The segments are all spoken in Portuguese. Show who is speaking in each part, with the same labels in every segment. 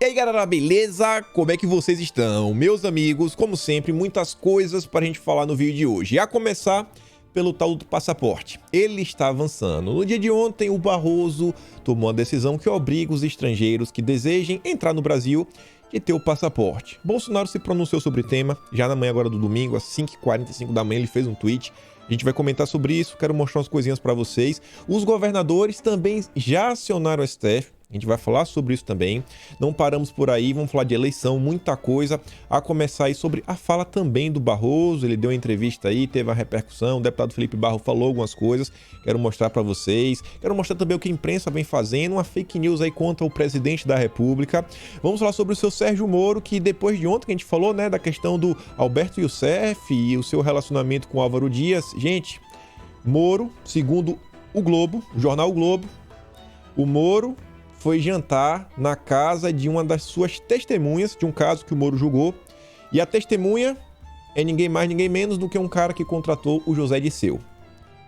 Speaker 1: E aí galera, beleza? Como é que vocês estão? Meus amigos, como sempre, muitas coisas para a gente falar no vídeo de hoje. E a começar pelo tal do passaporte. Ele está avançando. No dia de ontem, o Barroso tomou uma decisão que obriga os estrangeiros que desejem entrar no Brasil de ter o passaporte. Bolsonaro se pronunciou sobre o tema, já na manhã agora do domingo, às 5h45 da manhã, ele fez um tweet. A gente vai comentar sobre isso, quero mostrar umas coisinhas para vocês. Os governadores também já acionaram o STF. A gente vai falar sobre isso também. Não paramos por aí, vamos falar de eleição, muita coisa. A começar aí sobre a fala também do Barroso. Ele deu uma entrevista aí, teve uma repercussão. O deputado Felipe Barro falou algumas coisas. Quero mostrar para vocês. Quero mostrar também o que a imprensa vem fazendo. Uma fake news aí contra o presidente da República. Vamos falar sobre o seu Sérgio Moro, que depois de ontem que a gente falou, né, da questão do Alberto Youssef e o seu relacionamento com o Álvaro Dias. Gente, Moro, segundo o Globo, o jornal O Globo, o Moro foi jantar na casa de uma das suas testemunhas, de um caso que o Moro julgou, e a testemunha é ninguém mais, ninguém menos do que um cara que contratou o José Disseu.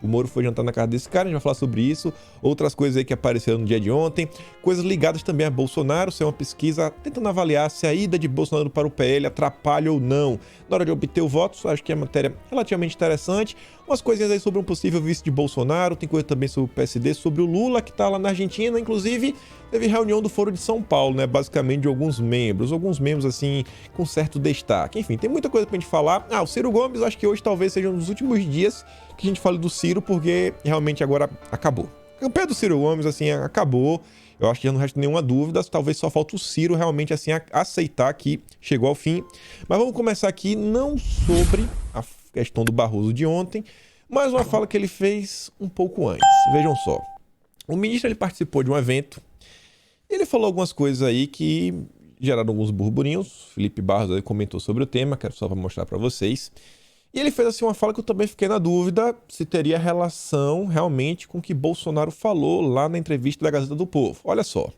Speaker 1: O Moro foi jantar na casa desse cara, a gente vai falar sobre isso, outras coisas aí que apareceram no dia de ontem, coisas ligadas também a Bolsonaro, isso é uma pesquisa tentando avaliar se a ida de Bolsonaro para o PL atrapalha ou não na hora de obter o voto. Acho que é uma matéria relativamente interessante, umas coisinhas aí sobre um possível vice de Bolsonaro, tem coisa também sobre o PSD, sobre o Lula que tá lá na Argentina, inclusive teve reunião do Foro de São Paulo, né, basicamente de alguns membros assim, com certo destaque. Enfim, tem muita coisa pra gente falar. O Ciro Gomes, acho que hoje talvez seja um dos últimos dias que a gente fale do Ciro, porque realmente agora acabou. A campanha do Ciro Gomes, assim, acabou. Eu acho que já não resta nenhuma dúvida, talvez só falta o Ciro realmente, assim, aceitar que chegou ao fim. Mas vamos começar aqui não sobre a questão do Barroso de ontem, mas uma fala que ele fez um pouco antes. Vejam só. O ministro, ele participou de um evento. Ele falou algumas coisas aí que geraram alguns burburinhos. Felipe Barros comentou sobre o tema, quero só mostrar para vocês. E ele fez assim uma fala que eu também fiquei na dúvida se teria relação realmente com o que Bolsonaro falou lá na entrevista da Gazeta do Povo. Olha só.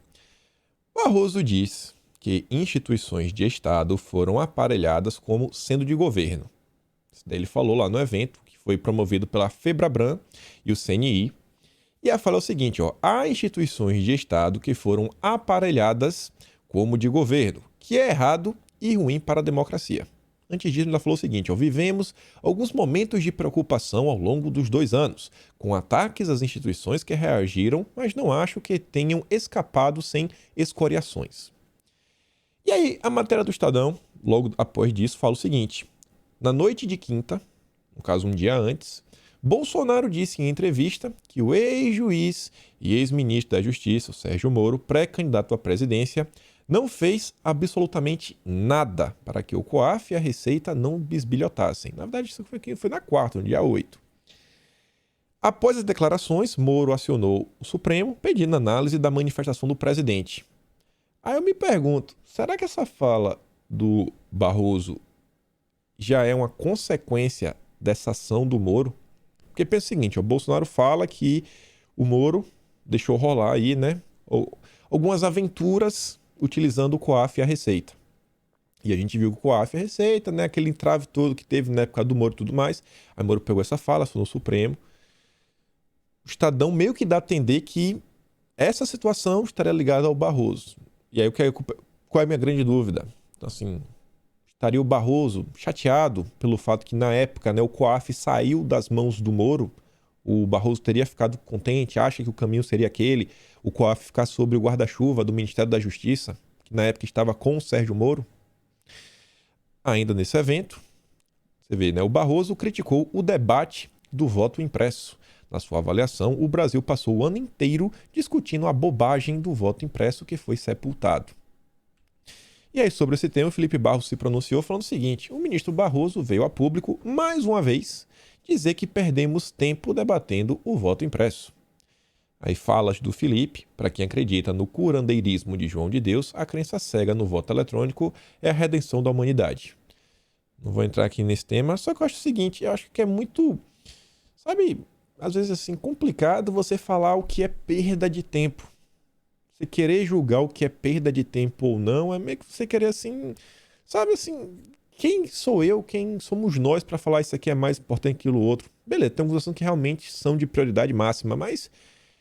Speaker 1: Barroso diz que instituições de Estado foram aparelhadas como sendo de governo. Isso daí ele falou lá no evento, que foi promovido pela FEBRABRAN e o CNI. E a fala é o seguinte, há instituições de Estado que foram aparelhadas como de governo, que é errado e ruim para a democracia. Antes disso, ela falou o seguinte, vivemos alguns momentos de preocupação ao longo dos 2 anos, com ataques às instituições que reagiram, mas não acho que tenham escapado sem escoriações. E aí, a matéria do Estadão, logo após disso, fala o seguinte, na noite de quinta, no caso um dia antes, Bolsonaro disse em entrevista que o ex-juiz e ex-ministro da Justiça, o Sérgio Moro, pré-candidato à presidência, não fez absolutamente nada para que o COAF e a Receita não bisbilhotassem. Na verdade, isso foi na quarta, no dia 8. Após as declarações, Moro acionou o Supremo pedindo análise da manifestação do presidente. Aí eu me pergunto, será que essa fala do Barroso já é uma consequência dessa ação do Moro? Porque pensa o seguinte, o Bolsonaro fala que o Moro deixou rolar aí, né, algumas aventuras utilizando o COAF e a Receita. E a gente viu que o COAF e a Receita, né, aquele entrave todo que teve na época do Moro e tudo mais. Aí o Moro pegou essa fala, acionou o Supremo. O Estadão meio que dá a entender que essa situação estaria ligada ao Barroso. E aí qual é a minha grande dúvida? Então, assim, estaria o Barroso chateado pelo fato que na época, né, o COAF saiu das mãos do Moro? O Barroso teria ficado contente? Acha que o caminho seria aquele? O COAF ficar sobre o guarda-chuva do Ministério da Justiça, que na época estava com o Sérgio Moro? Ainda nesse evento, você vê, né, o Barroso criticou o debate do voto impresso. Na sua avaliação, o Brasil passou o ano inteiro discutindo a bobagem do voto impresso que foi sepultado. E aí, sobre esse tema, o Felipe Barros se pronunciou falando o seguinte, o ministro Barroso veio a público, mais uma vez, dizer que perdemos tempo debatendo o voto impresso. Aí falas do Felipe, para quem acredita no curandeirismo de João de Deus, a crença cega no voto eletrônico é a redenção da humanidade. Não vou entrar aqui nesse tema, só que eu acho o seguinte, eu acho que é muito, sabe, às vezes assim, complicado você falar o que é perda de tempo. Você querer julgar o que é perda de tempo ou não, é meio que você querer assim, sabe assim, quem sou eu, quem somos nós para falar isso aqui é mais importante que aquilo outro? Beleza, tem alguns assuntos que realmente são de prioridade máxima, mas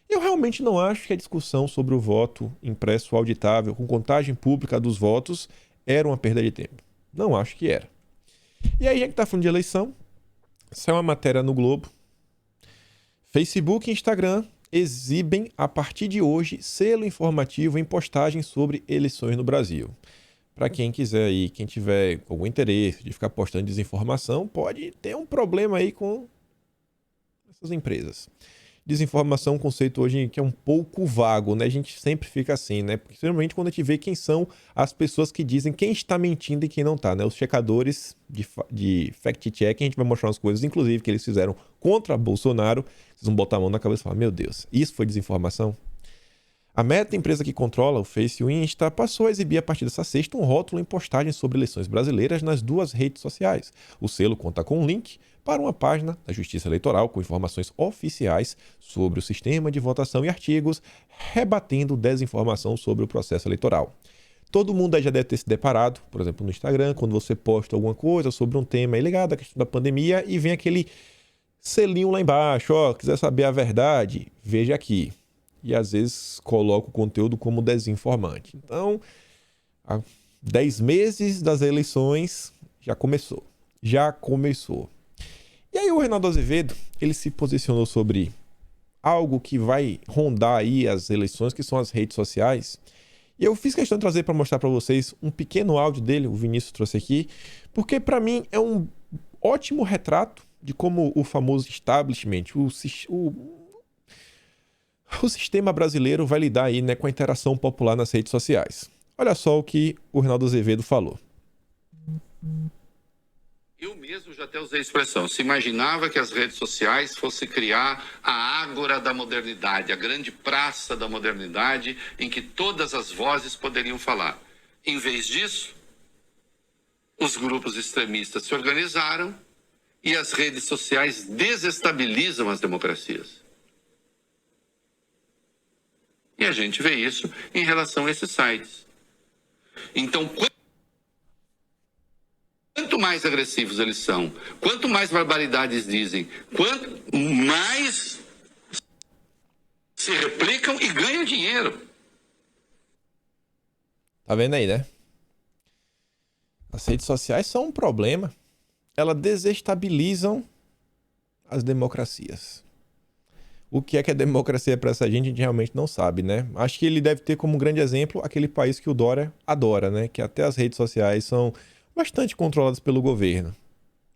Speaker 1: Eu realmente não acho que a discussão sobre o voto impresso auditável com contagem pública dos votos era uma perda de tempo. Não acho que era. E aí, já que está falando de eleição, saiu uma matéria no Globo. Facebook e Instagram exibem, a partir de hoje, selo informativo em postagens sobre eleições no Brasil. Para quem quiser aí, quem tiver algum interesse de ficar postando desinformação, pode ter um problema aí com essas empresas. Desinformação é um conceito hoje que é um pouco vago, né? A gente sempre fica assim, né? Porque geralmente quando a gente vê quem são as pessoas que dizem quem está mentindo e quem não está, né? Os checadores de fact-check, a gente vai mostrar umas coisas, inclusive, que eles fizeram contra Bolsonaro. Vocês vão botar a mão na cabeça e falar, meu Deus, isso foi desinformação? A Meta, empresa que controla o Face e o Insta, passou a exibir a partir dessa sexta um rótulo em postagens sobre eleições brasileiras nas duas redes sociais. O selo conta com um link para uma página da Justiça Eleitoral com informações oficiais sobre o sistema de votação e artigos rebatendo desinformação sobre o processo eleitoral. Todo mundo aí já deve ter se deparado, por exemplo, no Instagram, quando você posta alguma coisa sobre um tema aí ligado à questão da pandemia e vem aquele selinho lá embaixo, ó, quiser saber a verdade, veja aqui. E às vezes coloca o conteúdo como desinformante. Então, há 10 meses das eleições já começou. Já começou. E aí o Reinaldo Azevedo, ele se posicionou sobre algo que vai rondar aí as eleições, que são as redes sociais. E eu fiz questão de trazer para mostrar para vocês um pequeno áudio dele, o Vinícius trouxe aqui, porque para mim é um ótimo retrato de como o famoso establishment, o sistema brasileiro vai lidar aí, né, com a interação popular nas redes sociais. Olha só o que o Reinaldo Azevedo falou.
Speaker 2: Eu mesmo já até usei a expressão, se imaginava que as redes sociais fossem criar a ágora da modernidade, a grande praça da modernidade, em que todas as vozes poderiam falar. Em vez disso, os grupos extremistas se organizaram e as redes sociais desestabilizam as democracias. E a gente vê isso em relação a esses sites. Então, quanto mais agressivos eles são, quanto mais barbaridades dizem, quanto mais se replicam e ganham dinheiro.
Speaker 1: Tá vendo aí, né? As redes sociais são um problema. Elas desestabilizam as democracias. O que é democracia para essa gente, a gente realmente não sabe, né? Acho que ele deve ter como grande exemplo aquele país que o Dória adora, né? Que até as redes sociais são bastante controladas pelo governo.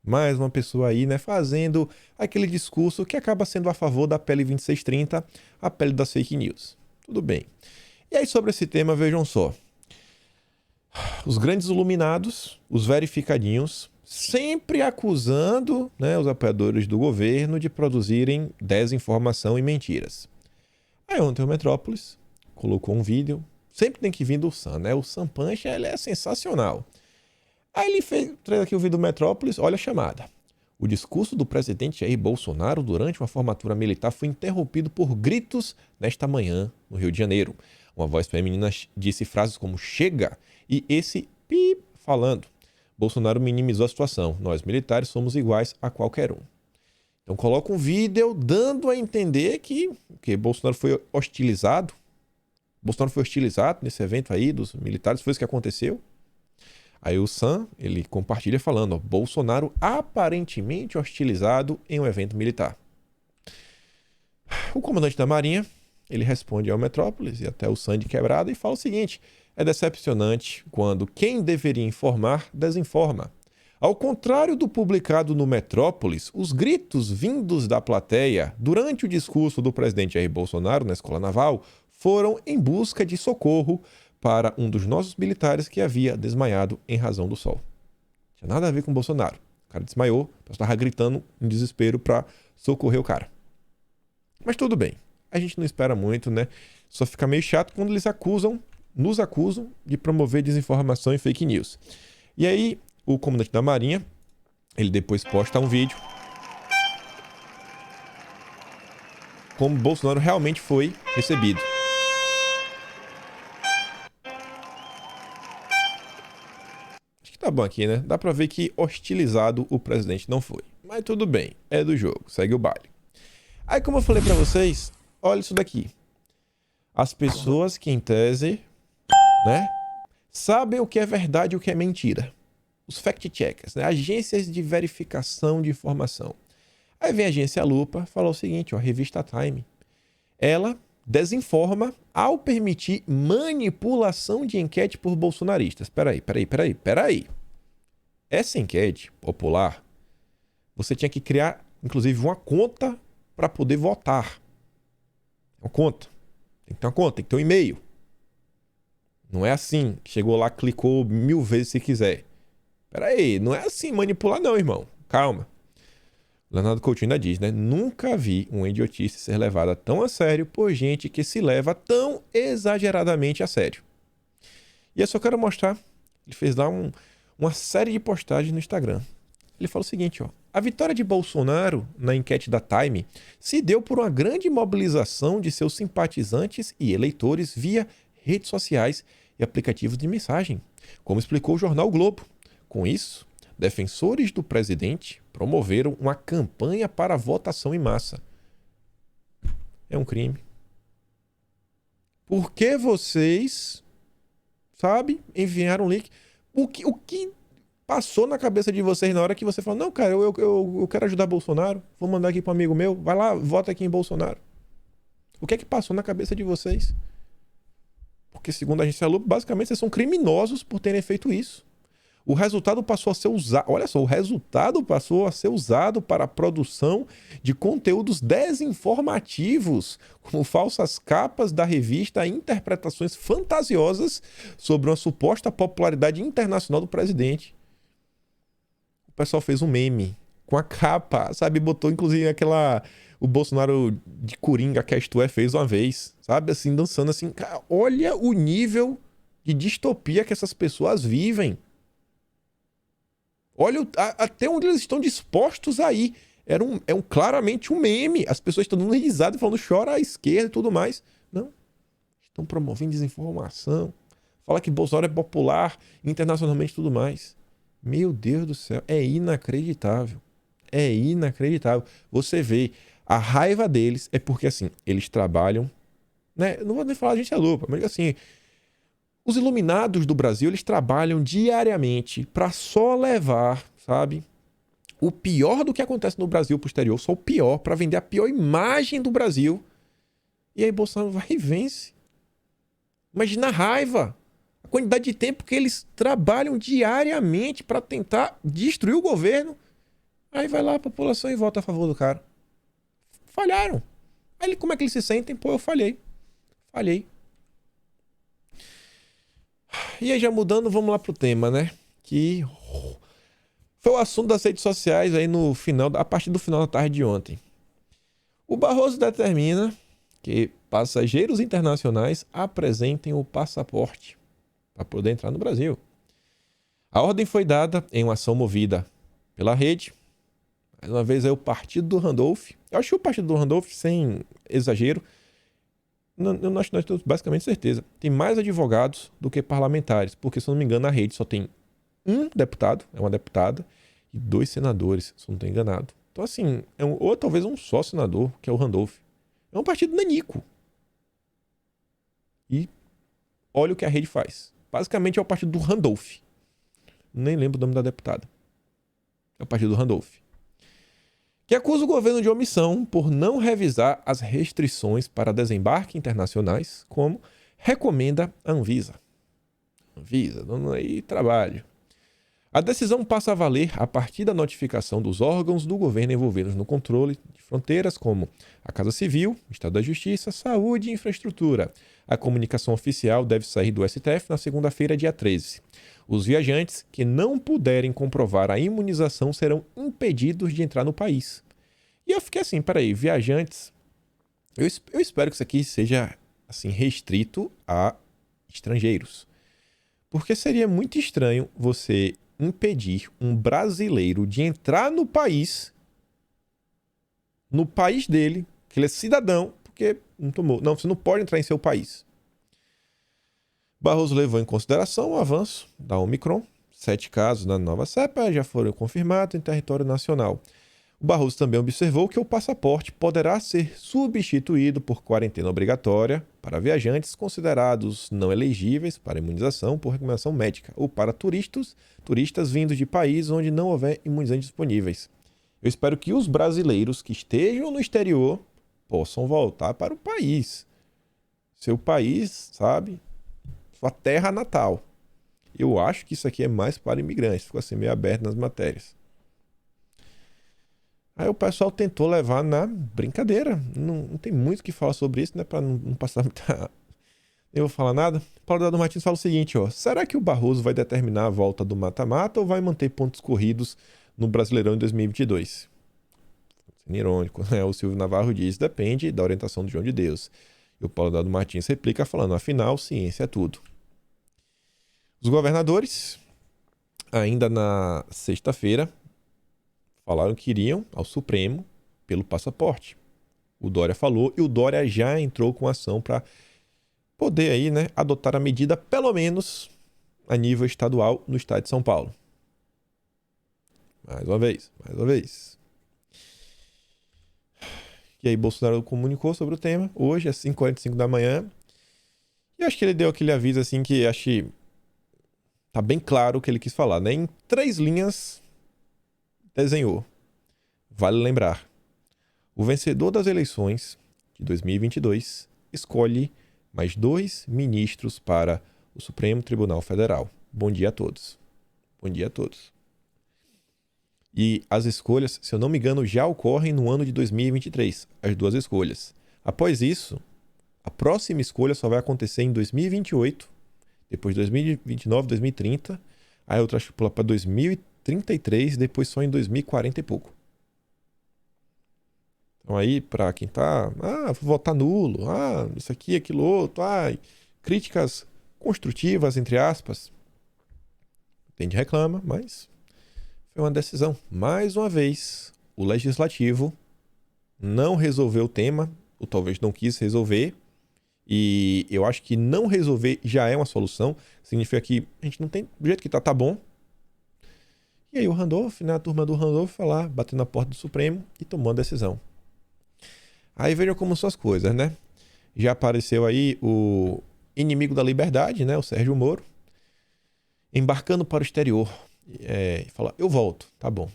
Speaker 1: Mais uma pessoa aí, né? Fazendo aquele discurso que acaba sendo a favor da PL 2630, a pele das fake news. Tudo bem. E aí sobre esse tema, vejam só. Os grandes iluminados, os verificadinhos, sempre acusando, né, os apoiadores do governo de produzirem desinformação e mentiras. Aí ontem o Metrópolis colocou um vídeo, sempre tem que vir do Sam, né? O Sam Pancha, ele é sensacional. Aí ele traz aqui o vídeo do Metrópolis, olha a chamada. O discurso do presidente Jair Bolsonaro durante uma formatura militar foi interrompido por gritos nesta manhã no Rio de Janeiro. Uma voz feminina disse frases como chega e esse pip falando. Bolsonaro minimizou a situação. Nós, militares, somos iguais a qualquer um. Então coloca um vídeo dando a entender que Bolsonaro foi hostilizado. Bolsonaro foi hostilizado nesse evento aí dos militares. Foi isso que aconteceu. Aí o Sam, ele compartilha falando, ó, Bolsonaro aparentemente hostilizado em um evento militar. O comandante da Marinha, ele responde ao Metrópolis e até o Sam de quebrada e fala o seguinte: é decepcionante quando quem deveria informar desinforma. Ao contrário do publicado no Metrópolis, os gritos vindos da plateia durante o discurso do presidente Jair Bolsonaro na Escola Naval foram em busca de socorro para um dos nossos militares que havia desmaiado em razão do sol. Não tinha nada a ver com o Bolsonaro. O cara desmaiou, o estava gritando em desespero para socorrer o cara. Mas tudo bem. A gente não espera muito, né? Só fica meio chato quando eles nos acusam de promover desinformação e fake news. E aí, o comandante da Marinha, ele depois posta um vídeo como Bolsonaro realmente foi recebido. Acho que tá bom aqui, né? Dá pra ver que hostilizado o presidente não foi. Mas tudo bem, é do jogo, segue o baile. Aí, como eu falei pra vocês, olha isso daqui. As pessoas que, em tese, né, sabem o que é verdade e o que é mentira. Os fact-checkers, né? Agências de verificação de informação. Aí vem a agência Lupa, falou o seguinte, ó, a revista Time. Ela desinforma ao permitir manipulação de enquete por bolsonaristas. Peraí. Essa enquete popular, você tinha que criar, inclusive, uma conta para poder votar. Uma conta. Tem que ter uma conta, tem que ter um e-mail. Não é assim, chegou lá, clicou 1000 vezes se quiser. Peraí, não é assim manipular não, irmão. Calma. Leonardo Coutinho ainda diz, né? Nunca vi uma idiotice ser levada tão a sério por gente que se leva tão exageradamente a sério. E eu só quero mostrar, ele fez lá uma série de postagens no Instagram. Ele fala o seguinte, ó. A vitória de Bolsonaro na enquete da Time se deu por uma grande mobilização de seus simpatizantes e eleitores via redes sociais e aplicativos de mensagem, como explicou o jornal o Globo. Com isso, defensores do presidente promoveram uma campanha para votação em massa. É um crime. Por que vocês, sabe, enviaram um link? O que passou na cabeça de vocês na hora que você falou, não, cara, eu quero ajudar Bolsonaro, vou mandar aqui para um amigo meu, vai lá, vota aqui em Bolsonaro. O que é que passou na cabeça de vocês? Porque, segundo a agência Lupa, basicamente vocês são criminosos por terem feito isso. O resultado passou a ser usado, olha só, o resultado passou a ser usado para a produção de conteúdos desinformativos, como falsas capas da revista e interpretações fantasiosas sobre uma suposta popularidade internacional do presidente. O pessoal fez um meme com a capa, sabe? Botou inclusive o Bolsonaro de Coringa que a Isto É fez uma vez, sabe? Assim, dançando assim. Cara, olha o nível de distopia que essas pessoas vivem. Olha até onde eles estão dispostos a ir. Claramente um meme. As pessoas estão dando risada e falando chora à esquerda e tudo mais. Não. Estão promovendo desinformação. Fala que Bolsonaro é popular internacionalmente e tudo mais. Meu Deus do céu. É inacreditável. É inacreditável. Você vê, a raiva deles é porque, assim, eles trabalham, né? Não vou nem falar de gente é louca, mas assim, os iluminados do Brasil, eles trabalham diariamente para só levar, sabe, o pior do que acontece no Brasil pro exterior, só o pior, para vender a pior imagem do Brasil. E aí Bolsonaro vai e vence. Imagina a raiva, a quantidade de tempo que eles trabalham diariamente para tentar destruir o governo. Aí vai lá a população e vota a favor do cara. Falharam. Aí como é que eles se sentem? Pô, eu falhei. E aí, já mudando, vamos lá pro tema, né? Que foi o assunto das redes sociais aí no final, a partir do final da tarde de ontem. O Barroso determina que passageiros internacionais apresentem o passaporte para poder entrar no Brasil. A ordem foi dada em uma ação movida pela rede. Mais uma vez aí o partido do Randolph. Eu acho que o partido do Randolph, sem exagero, eu acho que nós temos basicamente certeza, tem mais advogados do que parlamentares, porque, se eu não me engano, na rede só tem um deputado, é uma deputada, e 2 senadores, se eu não estou enganado. Então, assim, ou talvez um só senador, que é o Randolph. É um partido nanico. E olha o que a rede faz. Basicamente é o partido do Randolph. Nem lembro o nome da deputada. É o partido do Randolph. Que acusa o governo de omissão por não revisar as restrições para desembarque internacionais, como recomenda a Anvisa. Anvisa, dando aí trabalho. A decisão passa a valer a partir da notificação dos órgãos do governo envolvidos no controle de fronteiras, como a Casa Civil, Estado da Justiça, Saúde e Infraestrutura. A comunicação oficial deve sair do STF na segunda-feira, dia 13. Os viajantes que não puderem comprovar a imunização serão impedidos de entrar no país. E eu fiquei assim, peraí, viajantes... Eu espero que isso aqui seja assim, restrito a estrangeiros. Porque seria muito estranho você impedir um brasileiro de entrar no país dele, que ele é cidadão, porque não tomou. Não, você não pode entrar em seu país. Barroso levou em consideração o avanço da Omicron. 7 casos na nova cepa já foram confirmados em território nacional. O Barroso também observou que o passaporte poderá ser substituído por quarentena obrigatória para viajantes considerados não elegíveis para imunização por recomendação médica ou para turistas vindos de países onde não houver imunizantes disponíveis. Eu espero que os brasileiros que estejam no exterior possam voltar para o país. Seu país, sabe? Sua terra natal. Eu acho que isso aqui é mais para imigrantes. Ficou assim meio aberto nas matérias. Aí o pessoal tentou levar na brincadeira. Não tem muito o que falar sobre isso, né? Para não passar muita... Eu vou falar nada. Paulo Eduardo Martins fala o seguinte, ó. Será que o Barroso vai determinar a volta do mata-mata ou vai manter pontos corridos no Brasileirão em 2022? Sendo irônico, né? O Silvio Navarro diz, depende da orientação do João de Deus. E o Paulo Eduardo Martins replica falando, afinal, ciência é tudo. Os governadores, ainda na sexta-feira, falaram que iriam ao Supremo pelo passaporte. O Dória falou e o Dória já entrou com ação para poder aí, né, adotar a medida, pelo menos a nível estadual, no estado de São Paulo. Mais uma vez. E aí Bolsonaro comunicou sobre o tema, hoje, às 5h45 da manhã. E acho que ele deu aquele aviso assim que acho que tá bem claro o que ele quis falar, né? Em 3 linhas, desenhou. Vale lembrar, o vencedor das eleições de 2022 escolhe mais 2 ministros para o Supremo Tribunal Federal. Bom dia a todos. Bom dia a todos. E as escolhas, se eu não me engano, já ocorrem no ano de 2023, as 2 escolhas. Após isso, a próxima escolha só vai acontecer em 2028, depois 2029, 2030, aí outra acho que pula para 2033, depois só em 2040 e pouco. Então aí, para quem tá, vou votar nulo, isso aqui, aquilo outro, críticas construtivas, entre aspas, tem de reclama, mas foi uma decisão. Mais uma vez, o Legislativo não resolveu o tema, ou talvez não quis resolver, e eu acho que não resolver já é uma solução. Significa que a gente não tem... Do jeito que tá bom. E aí o Randolph, né, a turma do Randolph foi lá, bateu na porta do Supremo e tomou a decisão. Aí vejam como são as coisas, né? Já apareceu aí o inimigo da liberdade, né, o Sérgio Moro, embarcando para o exterior. Fala, eu volto, tá bom.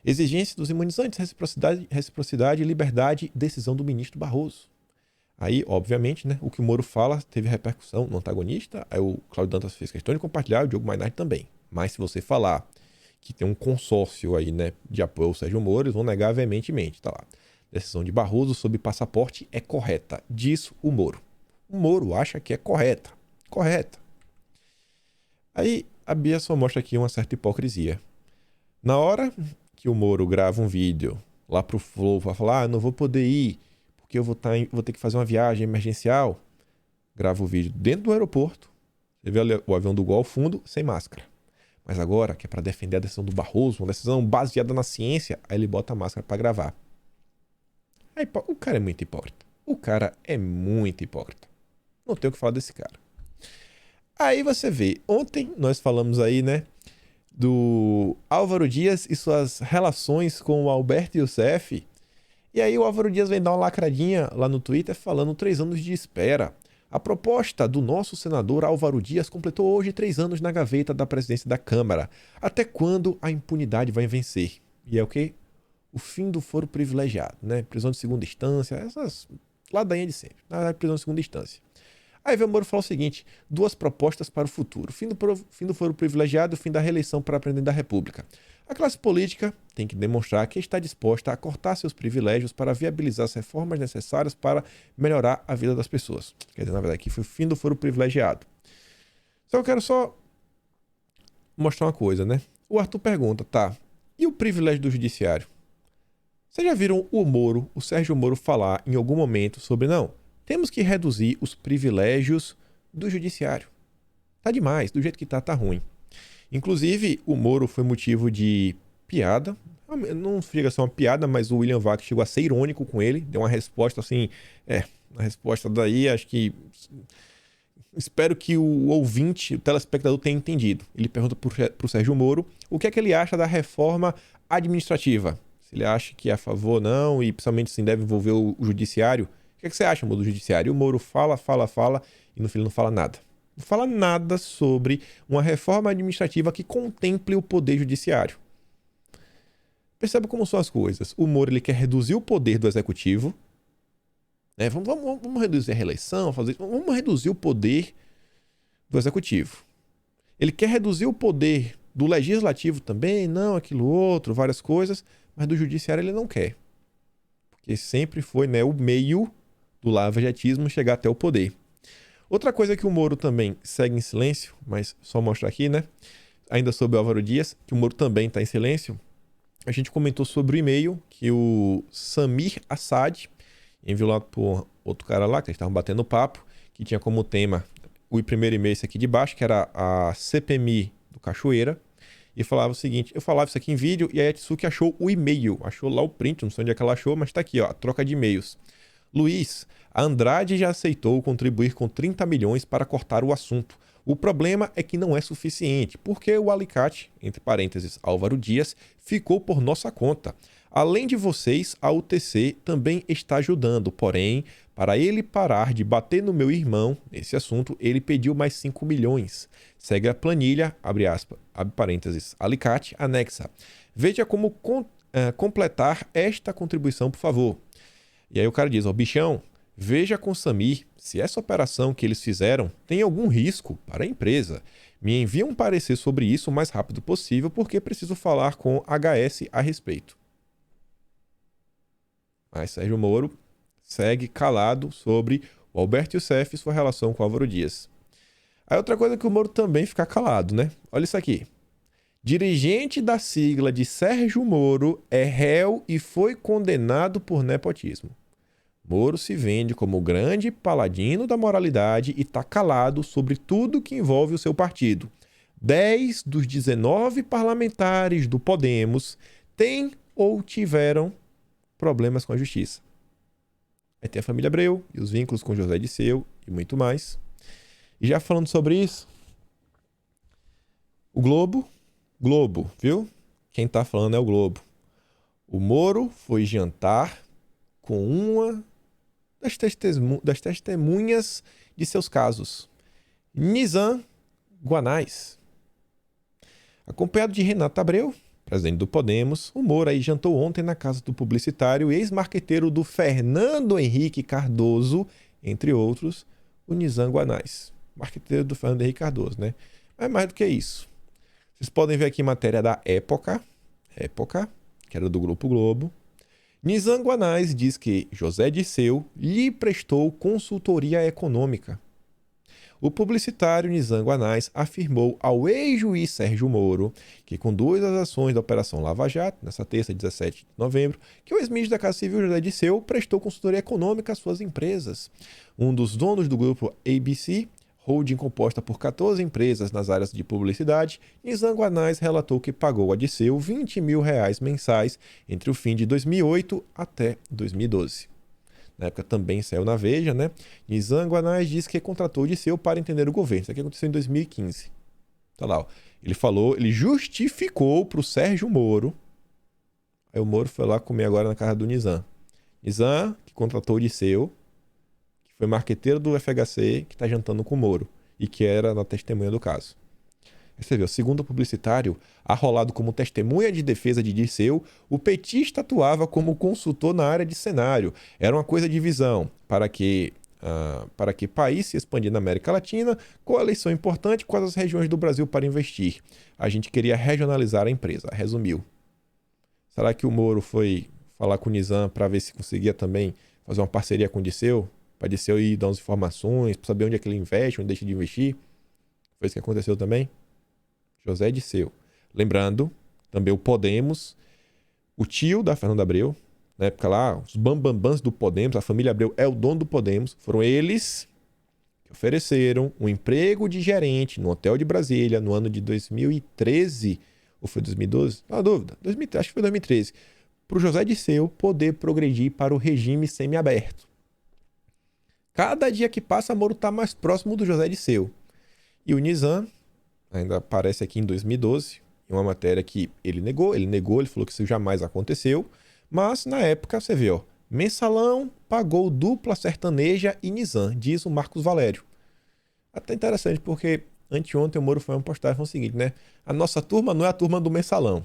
Speaker 1: Exigência dos imunizantes, reciprocidade, liberdade, decisão do ministro Barroso. Aí, obviamente, né, o que o Moro fala teve repercussão no antagonista, aí o Cláudio Dantas fez questão de compartilhar, o Diogo Mainardi também. Mas se você falar que tem um consórcio aí, né, de apoio ao Sérgio Moro, eles vão negar veementemente, tá lá. Decisão de Barroso sobre passaporte é correta, diz o Moro. O Moro acha que é correta. Aí a Bia só mostra aqui uma certa hipocrisia. Na hora que o Moro grava um vídeo lá pro Flow para falar, não vou poder ir, porque eu vou ter que fazer uma viagem emergencial, grava o vídeo dentro do aeroporto, você vê o avião do Gol ao fundo, sem máscara. Mas agora, que é para defender a decisão do Barroso, uma decisão baseada na ciência, aí ele bota a máscara para gravar. Aí, o cara é muito hipócrita. Não tem o que falar desse cara. Aí você vê, ontem nós falamos aí, né, do Álvaro Dias e suas relações com o Alberto Youssef. E aí o Álvaro Dias vem dar uma lacradinha lá no Twitter falando 3 anos de espera. A proposta do nosso senador Álvaro Dias completou hoje 3 anos na gaveta da presidência da Câmara. Até quando a impunidade vai vencer? E é o quê? O fim do foro privilegiado, né? Prisão de segunda instância, essas ladainhas de sempre. Prisão de segunda instância. Aí o Moro falou o seguinte, 2 propostas para o futuro. Fim do foro privilegiado e o fim da reeleição para presidente da República. A classe política tem que demonstrar que está disposta a cortar seus privilégios para viabilizar as reformas necessárias para melhorar a vida das pessoas. Quer dizer, na verdade, aqui foi o fim do foro privilegiado. Então eu quero só mostrar uma coisa, né? O Arthur pergunta, tá, e o privilégio do judiciário? Vocês já viram o Sérgio Moro falar em algum momento sobre, não, temos que reduzir os privilégios do judiciário. Tá demais, do jeito que tá ruim. Inclusive, o Moro foi motivo de piada. Não chega a ser uma piada, mas o William Vac chegou a ser irônico com ele. Deu uma resposta assim... a resposta daí, acho que... Espero que o ouvinte, o telespectador tenha entendido. Ele pergunta pro Sérgio Moro o que é que ele acha da reforma administrativa. Se ele acha que é a favor ou não, e principalmente se deve envolver o judiciário. O que você acha, Moro, do judiciário? E o Moro fala, e no fim ele não fala nada. Não fala nada sobre uma reforma administrativa que contemple o poder judiciário. Perceba como são as coisas. O Moro ele quer reduzir o poder do executivo. Né? Vamos reduzir a reeleição, vamos reduzir o poder do executivo. Ele quer reduzir o poder do legislativo também, não, aquilo outro, várias coisas, mas do judiciário ele não quer. Porque sempre foi, né, o meio do lava-jatismo chegar até o poder. Outra coisa que o Moro também segue em silêncio, mas só mostrar aqui, né? Ainda sobre o Álvaro Dias, que o Moro também está em silêncio. A gente comentou sobre o e-mail que o Samir Assad enviou lá por outro cara lá, que eles estavam batendo papo, que tinha como tema o primeiro e-mail esse aqui de baixo, que era a CPMI do Cachoeira, e falava o seguinte, eu falava isso aqui em vídeo, e aí a Tsuki achou o e-mail, achou lá o print, não sei onde é que ela achou, mas tá aqui, ó, a troca de e-mails. Luiz, a Andrade já aceitou contribuir com 30 milhões para cortar o assunto. O problema é que não é suficiente, porque o alicate, entre parênteses, Álvaro Dias, ficou por nossa conta. Além de vocês, a UTC também está ajudando, porém, para ele parar de bater no meu irmão nesse assunto, ele pediu mais 5 milhões. Segue a planilha, abre aspas, abre parênteses, alicate, anexa. Veja como completar esta contribuição, por favor. E aí o cara diz, ó, bichão, veja com o Samir se essa operação que eles fizeram tem algum risco para a empresa. Me envia um parecer sobre isso o mais rápido possível, porque preciso falar com HS a respeito. Mas Sérgio Moro segue calado sobre o Alberto Youssef e sua relação com o Álvaro Dias. Aí outra coisa que o Moro também fica calado, né? Olha isso aqui. Dirigente da sigla de Sérgio Moro é réu e foi condenado por nepotismo. Moro se vende como o grande paladino da moralidade e está calado sobre tudo que envolve o seu partido. 10 dos 19 parlamentares do Podemos têm ou tiveram problemas com a justiça. Aí tem a família Abreu e os vínculos com José Disseu e muito mais. E já falando sobre isso, o Globo, viu? Quem tá falando é o Globo. O Moro foi jantar com uma das testemunhas de seus casos, Nizam Guanais. Acompanhado de Renata Abreu, presidente do Podemos, o Moro aí jantou ontem na casa do publicitário e ex-marqueteiro do Fernando Henrique Cardoso, entre outros, o Nizam Guanais. Marqueteiro do Fernando Henrique Cardoso, né? Mas mais do que isso. Vocês podem ver aqui matéria da Época, que era do Grupo Globo. Nizam Guanais diz que José Disseu lhe prestou consultoria econômica. O publicitário Nizam Guanais afirmou ao ex-juiz Sérgio Moro que conduz as ações da Operação Lava Jato, nessa terça, 17 de novembro, que o ex-ministro da Casa Civil, José Disseu, prestou consultoria econômica às suas empresas. Um dos donos do grupo ABC, holding composta por 14 empresas nas áreas de publicidade, Nizam Guanais relatou que pagou a Disseu R$20 mil mensais entre o fim de 2008 até 2012. Na época também saiu na Veja, né? Nizam Guanais disse que contratou Disseu para entender o governo. Isso aqui aconteceu em 2015. Tá lá, ó. Ele justificou para o Sérgio Moro. Aí o Moro foi lá comer agora na casa do Nizam. Nizam, que contratou Disseu, que foi marqueteiro do FHC, que está jantando com o Moro e que era na testemunha do caso. Aí você vê, segundo o publicitário, arrolado como testemunha de defesa de Disseu, o petista atuava como consultor na área de cenário. Era uma coisa de visão, para que país se expandir na América Latina, qual a eleição importante, quais as regiões do Brasil para investir. A gente queria regionalizar a empresa, resumiu. Será que o Moro foi falar com o Nizam para ver se conseguia também fazer uma parceria com o Disseu? Para Disseu ir dar umas informações, para saber onde é que ele investe, onde deixa de investir? Foi isso que aconteceu também? José Disseu. Lembrando, também o Podemos, o tio da Fernanda Abreu, na época lá, os bambambãs do Podemos, a família Abreu é o dono do Podemos, foram eles que ofereceram um emprego de gerente no hotel de Brasília no ano de 2013, ou foi 2012? Não há dúvida, acho que foi 2013, para o José Disseu poder progredir para o regime semiaberto. Cada dia que passa, Moro está mais próximo do José Disseu. E o Nizam ainda aparece aqui em 2012, uma matéria que ele negou, ele falou que isso jamais aconteceu, mas na época você vê, ó, Mensalão pagou dupla sertaneja e Nizam, diz o Marcos Valério. Até interessante, porque anteontem o Moro foi uma postagem falando o seguinte, né? A nossa turma não é a turma do Mensalão.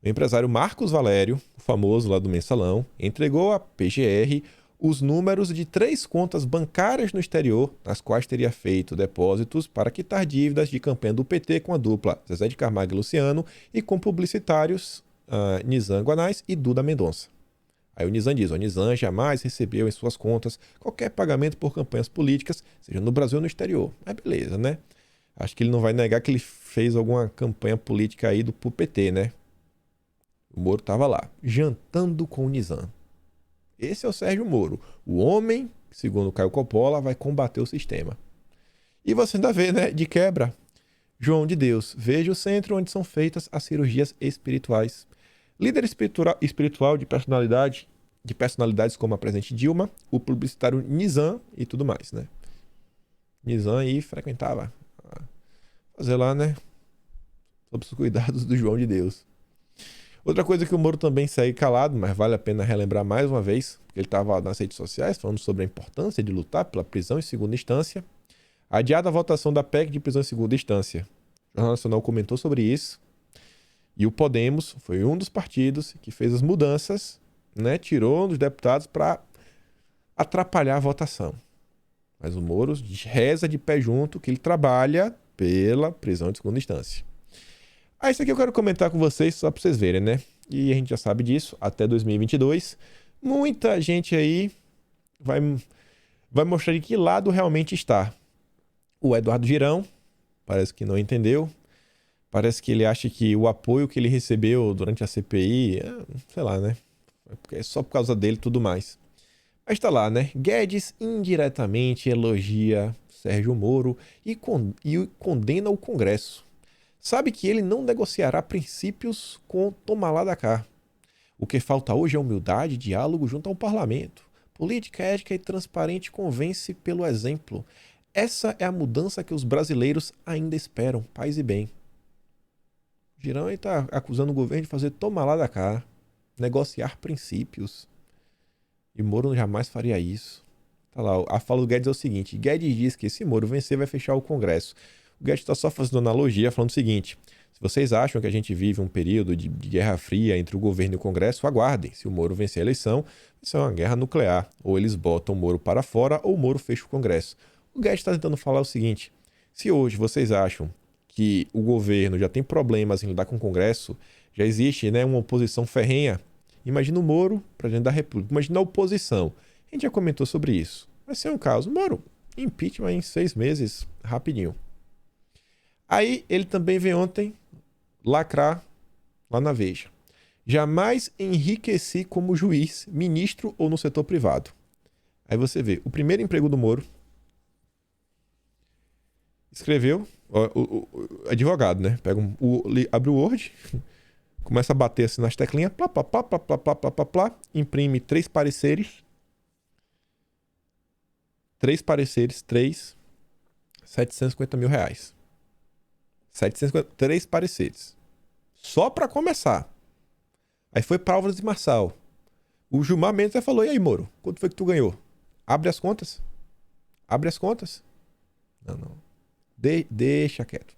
Speaker 1: O empresário Marcos Valério, o famoso lá do Mensalão, entregou à PGR os números de 3 contas bancárias no exterior, nas quais teria feito depósitos para quitar dívidas de campanha do PT com a dupla Zezé de Camargo e Luciano e com publicitários Nizam Guanais e Duda Mendonça. Aí o Nizam diz, o Nizam jamais recebeu em suas contas qualquer pagamento por campanhas políticas, seja no Brasil ou no exterior. Mas beleza, né? Acho que ele não vai negar que ele fez alguma campanha política aí pro PT, né? O Moro estava lá, jantando com o Nizam. Esse é o Sérgio Moro. O homem, segundo Caio Coppola, vai combater o sistema. E você ainda vê, né? De quebra. João de Deus, veja o centro onde são feitas as cirurgias espirituais. Líder espiritual de personalidades como a presidente Dilma, o publicitário Nizam e tudo mais, né? Nizam aí frequentava. Fazer lá, né? Sob os cuidados do João de Deus. Outra coisa que o Moro também segue calado, mas vale a pena relembrar mais uma vez, porque ele estava nas redes sociais falando sobre a importância de lutar pela prisão em segunda instância. Adiada a votação da PEC de prisão em segunda instância. O Jornal Nacional comentou sobre isso. E o Podemos foi um dos partidos que fez as mudanças, né? Tirou um dos deputados para atrapalhar a votação. Mas o Moro reza de pé junto que ele trabalha pela prisão de segunda instância. Isso aqui eu quero comentar com vocês só para vocês verem, né? E a gente já sabe disso, até 2022, muita gente aí vai mostrar de que lado realmente está. O Eduardo Girão parece que não entendeu. Parece que ele acha que o apoio que ele recebeu durante a CPI, sei lá, né? É só por causa dele e tudo mais. Mas tá lá, né? Guedes indiretamente elogia Sérgio Moro e condena o Congresso. Sabe que ele não negociará princípios com toma lá da cá. O que falta hoje é humildade e diálogo junto ao parlamento. Política ética e transparente convence pelo exemplo. Essa é a mudança que os brasileiros ainda esperam. Paz e bem. Girão está acusando o governo de fazer toma lá da cá. Negociar princípios. E Moro jamais faria isso. Tá lá, a fala do Guedes é o seguinte. Guedes diz que se Moro vencer vai fechar o Congresso. O Guedes está só fazendo analogia, falando o seguinte. Se vocês acham que a gente vive um período de guerra fria entre o governo e o Congresso, aguardem. Se o Moro vencer a eleição, isso é uma guerra nuclear. Ou eles botam o Moro para fora, ou o Moro fecha o Congresso. O Guedes está tentando falar o seguinte. Se hoje vocês acham que o governo já tem problemas em lidar com o Congresso, já existe, né, uma oposição ferrenha, imagina o Moro, presidente da República, imagina a oposição. A gente já comentou sobre isso. Vai ser um caso. Moro, impeachment em 6 meses, rapidinho. Aí ele também veio ontem lacrar lá na Veja. Jamais enriqueci como juiz, ministro ou no setor privado. Aí você vê, o primeiro emprego do Moro, escreveu, o advogado, né? Abre o Word, começa a bater assim nas teclinhas, plá, plá, plá, plá, plá, plá, plá, plá, plá, imprime 3 pareceres, 750 mil reais. 3 pareceres. Só para começar. Aí foi para Álvares e Marçal. O Gilmar Mendes já falou, e aí, Moro, quanto foi que tu ganhou? Abre as contas. Abre as contas. Não. Deixa quieto.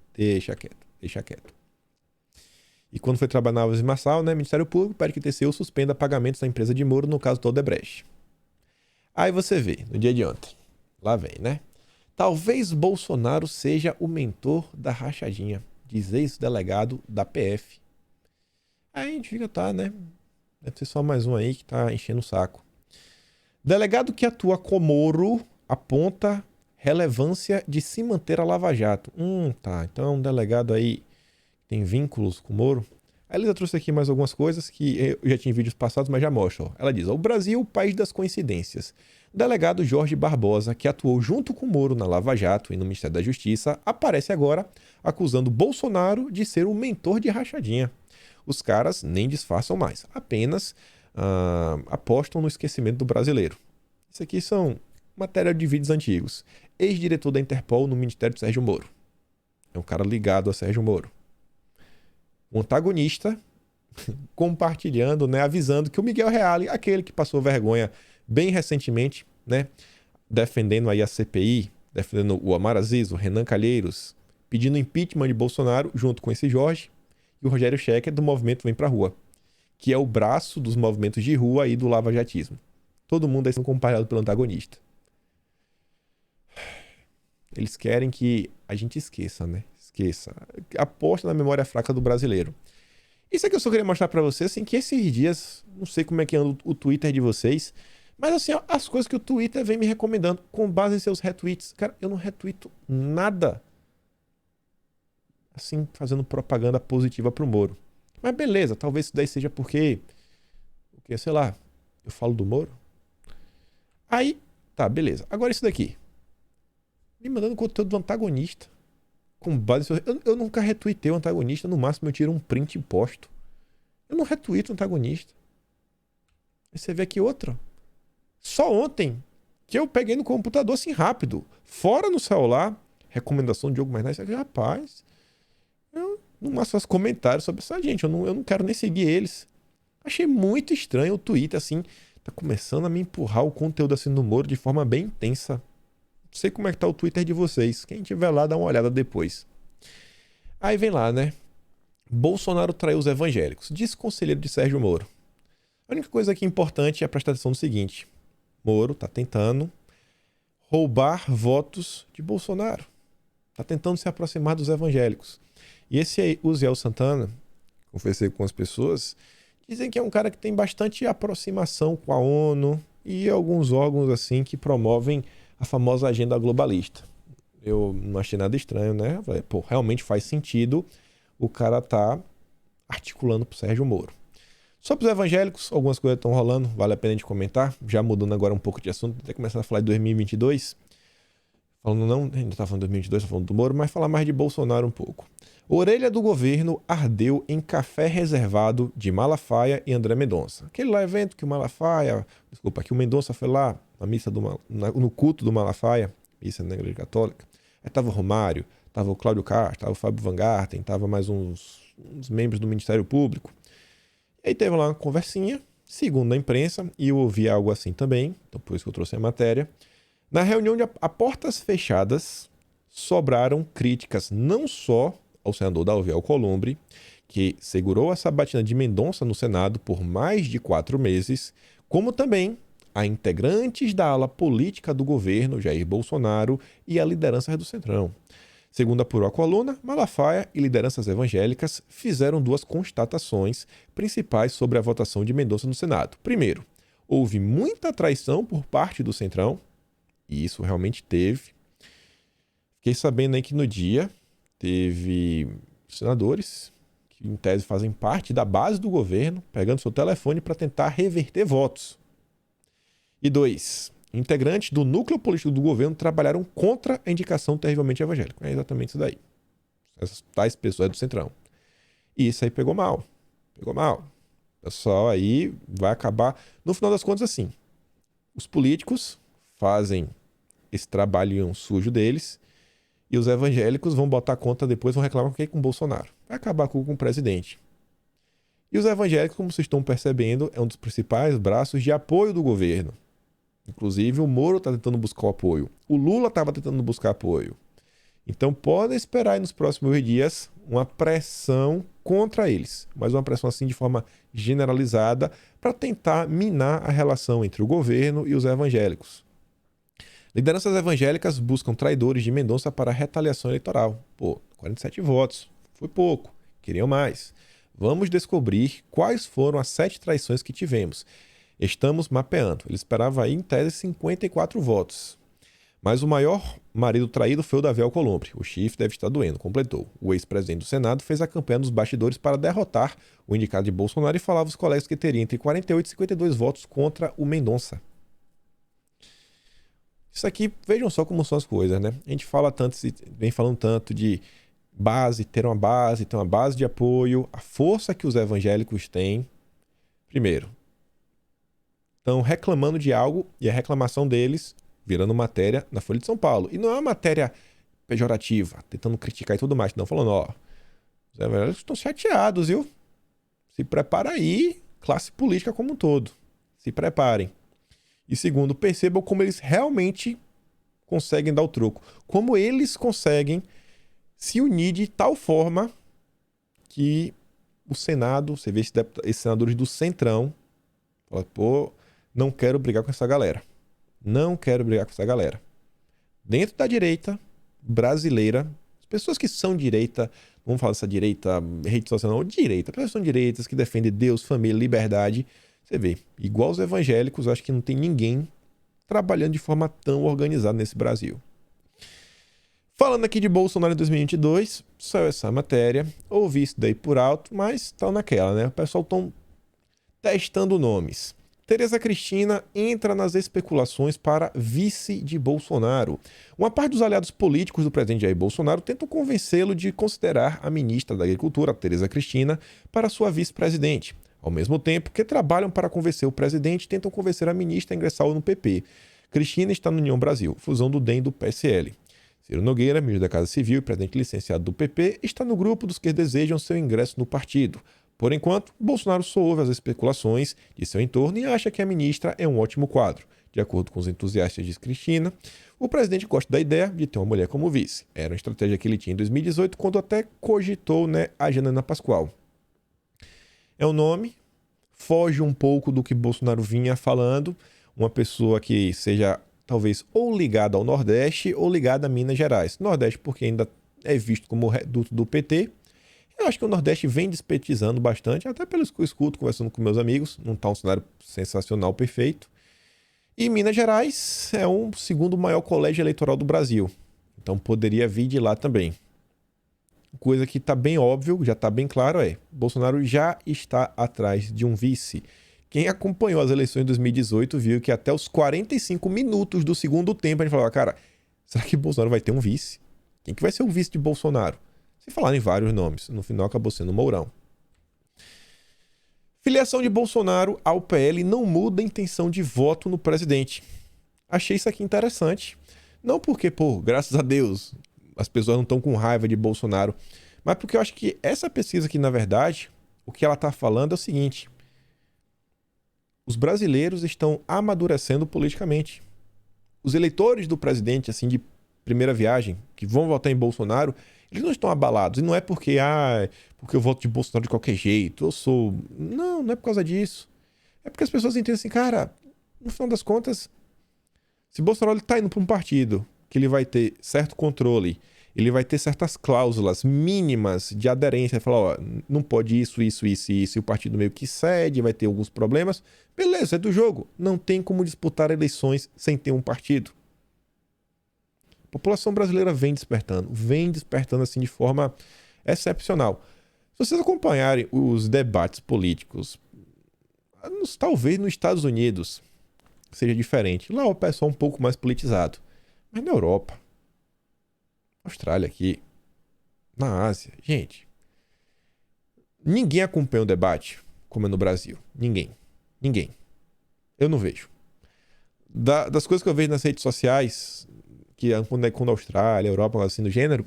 Speaker 1: E quando foi trabalhar na Álvares e Marçal, né, Ministério Público pede que o TCU suspenda pagamentos da empresa de Moro no caso do Odebrecht. Aí você vê, no dia de ontem. Lá vem, né? Talvez Bolsonaro seja o mentor da rachadinha, diz ex-delegado da PF. Aí a gente fica, tá, né? Deve ser só mais um aí que tá enchendo o saco. Delegado que atua com Moro aponta relevância de se manter a Lava Jato. Tá. Então é um delegado aí que tem vínculos com o Moro. A Elisa trouxe aqui mais algumas coisas que eu já tinha em vídeos passados, mas já mostro. Ela diz, o Brasil, o país das coincidências. O delegado Jorge Barbosa, que atuou junto com Moro na Lava Jato e no Ministério da Justiça, aparece agora acusando Bolsonaro de ser o mentor de rachadinha. Os caras nem disfarçam mais, apenas apostam no esquecimento do brasileiro. Isso aqui são matéria de vídeos antigos. Ex-diretor da Interpol no Ministério de Sérgio Moro. É um cara ligado a Sérgio Moro. o antagonista compartilhando, né, avisando que o Miguel Reale, aquele que passou vergonha bem recentemente, né, defendendo aí a CPI, defendendo o Omar Aziz, o Renan Calheiros, pedindo impeachment de Bolsonaro, junto com esse Jorge e o Rogério Schecker do movimento Vem Pra Rua, que é o braço dos movimentos de rua aí do lavajatismo. Todo mundo aí sendo comparado pelo antagonista. Eles querem que a gente esqueça, né? Esqueça. Aposta na memória fraca do brasileiro. Isso é que eu só queria mostrar pra vocês, assim, que esses dias, não sei como é que anda o Twitter de vocês, mas assim, as coisas que o Twitter vem me recomendando com base em seus retweets. Cara, eu não retweeto nada. Assim, fazendo propaganda positiva pro Moro. Mas beleza, talvez isso daí seja porque, sei lá, eu falo do Moro. Aí, tá, beleza. Agora isso daqui. Me mandando conteúdo do antagonista. Com base em eu nunca retuitei o antagonista, no máximo eu tiro um print e posto. Eu não retuito o antagonista. Aí você vê aqui outra. Só ontem que eu peguei no computador assim rápido, fora no celular, recomendação de Diogo Maisnais, rapaz, eu no máximo faço comentários sobre essa gente, eu não quero nem seguir eles. Achei muito estranho o Twitter assim, tá começando a me empurrar o conteúdo assim no Moro de forma bem intensa. Não sei como é que tá o Twitter de vocês. Quem tiver lá, dá uma olhada depois. Aí vem lá, né? Bolsonaro traiu os evangélicos. Diz conselheiro de Sérgio Moro. A única coisa aqui importante é prestar atenção no seguinte. Moro tá tentando roubar votos de Bolsonaro. Tá tentando se aproximar dos evangélicos. E esse aí, Uziel Santana, conversei com as pessoas, dizem que é um cara que tem bastante aproximação com a ONU e alguns órgãos assim que promovem a famosa agenda globalista. Eu não achei nada estranho, né? Falei, pô, realmente faz sentido o cara tá articulando pro Sérgio Moro. Sobre os evangélicos, algumas coisas estão rolando, vale a pena a gente comentar. Já mudando agora um pouco de assunto, até começando a falar de 2022. Falando não, ainda tá falando de 2022, tá falando do Moro, mas falar mais de Bolsonaro um pouco. Orelha do governo ardeu em café reservado de Malafaia e André Mendonça. Aquele lá evento que que o Mendonça foi lá na missa no culto do Malafaia, missa na Igreja Católica. Aí tava o Romário, tava o Cláudio Castro, tava o Fábio Van Garten, tava mais uns membros do Ministério Público. E aí teve lá uma conversinha, segundo a imprensa, e eu ouvi algo assim também, então por isso que eu trouxe a matéria. Na reunião a portas fechadas, sobraram críticas não só ao senador Davi Alcolumbre, que segurou a sabatina de Mendonça no Senado por mais de 4 meses, como também a integrantes da ala política do governo, Jair Bolsonaro, e a liderança do Centrão. Segundo apurou a coluna, Malafaia e lideranças evangélicas fizeram 2 constatações principais sobre a votação de Mendonça no Senado. Primeiro, houve muita traição por parte do Centrão, e isso realmente teve. Fiquei sabendo aí que no dia teve senadores que em tese fazem parte da base do governo, pegando seu telefone para tentar reverter votos. E 2, integrantes do núcleo político do governo trabalharam contra a indicação terrivelmente evangélica. É exatamente isso daí. Essas tais pessoas do Centrão. E isso aí pegou mal. Pegou mal. O pessoal aí vai acabar... No final das contas, assim, os políticos fazem esse trabalho sujo deles e os evangélicos vão botar conta depois, vão reclamar com Bolsonaro. Vai acabar com o presidente. E os evangélicos, como vocês estão percebendo, é um dos principais braços de apoio do governo. Inclusive, o Moro está tentando buscar o apoio. O Lula estava tentando buscar apoio. Então, podem esperar aí nos próximos dias uma pressão contra eles. Mas uma pressão assim de forma generalizada para tentar minar a relação entre o governo e os evangélicos. Lideranças evangélicas buscam traidores de Mendonça para retaliação eleitoral. Pô, 47 votos. Foi pouco. Queriam mais. Vamos descobrir quais foram as 7 traições que tivemos. Estamos mapeando. Ele esperava aí, em tese, 54 votos. Mas o maior marido traído foi o Davi Alcolumbre. O chifre deve estar doendo, completou. O ex-presidente do Senado fez a campanha nos bastidores para derrotar o indicado de Bolsonaro e falava aos colegas que teria entre 48 e 52 votos contra o Mendonça. Isso aqui, vejam só como são as coisas, né? A gente fala tanto, vem falando tanto de base, ter uma base de apoio, a força que os evangélicos têm. Primeiro, estão reclamando de algo e a reclamação deles virando matéria na Folha de São Paulo. E não é uma matéria pejorativa, tentando criticar e tudo mais. Não, falando, ó, Os evangélicos estão chateados, viu? Se prepara aí, classe política como um todo. Se preparem. E segundo, percebam como eles realmente conseguem dar o troco. Como eles conseguem se unir de tal forma que o Senado, você vê esses senadores do Centrão, fala, pô, não quero brigar com essa galera. Não quero brigar com essa galera. Dentro da direita brasileira, as pessoas que são direita, vamos falar dessa direita, rede social não, direita, pessoas que são direitas, que defendem Deus, família, liberdade, você vê, igual os evangélicos, acho que não tem ninguém trabalhando de forma tão organizada nesse Brasil. Falando aqui de Bolsonaro em 2022, saiu essa matéria, ouvi isso daí por alto, mas estão naquela, né? O pessoal estão testando nomes. Tereza Cristina entra nas especulações para vice de Bolsonaro. Uma parte dos aliados políticos do presidente Jair Bolsonaro tentam convencê-lo de considerar a ministra da Agricultura, Tereza Cristina, para sua vice-presidente. Ao mesmo tempo que trabalham para convencer o presidente, tentam convencer a ministra a ingressar no PP. Cristina está no União Brasil, fusão do DEM e do PSL. Ciro Nogueira, ministro da Casa Civil e presidente licenciado do PP, está no grupo dos que desejam seu ingresso no partido. Por enquanto, Bolsonaro só ouve as especulações de seu entorno e acha que a ministra é um ótimo quadro. De acordo com os entusiastas de Cristina, o presidente gosta da ideia de ter uma mulher como vice. Era uma estratégia que ele tinha em 2018, quando até cogitou, a Janaína Pascoal. É um nome, foge um pouco do que Bolsonaro vinha falando, uma pessoa que seja talvez ou ligada ao Nordeste ou ligada a Minas Gerais. Nordeste porque ainda é visto como reduto do PT. Eu acho que o Nordeste vem despetizando bastante, até pelo que eu escuto conversando com meus amigos, não está um cenário sensacional, perfeito. E Minas Gerais é o segundo maior colégio eleitoral do Brasil, então poderia vir de lá também. Coisa que está bem óbvio, já está bem claro Bolsonaro já está atrás de um vice. Quem acompanhou as eleições de 2018 viu que até os 45 minutos do segundo tempo a gente falava, cara, será que Bolsonaro vai ter um vice? Quem que vai ser o vice de Bolsonaro? Se falaram em vários nomes, no final acabou sendo o Mourão. Filiação de Bolsonaro ao PL não muda a intenção de voto no presidente. Achei isso aqui interessante. Não porque, graças a Deus, as pessoas não estão com raiva de Bolsonaro, mas porque eu acho que essa pesquisa aqui, na verdade, o que ela está falando é o seguinte: os brasileiros estão amadurecendo politicamente. Os eleitores do presidente, assim, de primeira viagem, que vão votar em Bolsonaro, eles não estão abalados. E não é porque eu voto de Bolsonaro de qualquer jeito, eu sou... Não é por causa disso. É porque as pessoas entendem assim, cara, no final das contas, se Bolsonaro está indo para um partido que ele vai ter certo controle, ele vai ter certas cláusulas mínimas de aderência, falar, não pode isso, e o partido meio que cede, vai ter alguns problemas, beleza, é do jogo. Não tem como disputar eleições sem ter um partido. A população brasileira vem despertando assim de forma excepcional. Se vocês acompanharem os debates políticos, talvez nos Estados Unidos seja diferente. Lá o pessoal é um pouco mais politizado. Mas na Europa, Austrália aqui, na Ásia, gente, ninguém acompanha o debate como é no Brasil. Ninguém. Eu não vejo. Das coisas que eu vejo nas redes sociais, que quando a Austrália, a Europa, assim do gênero,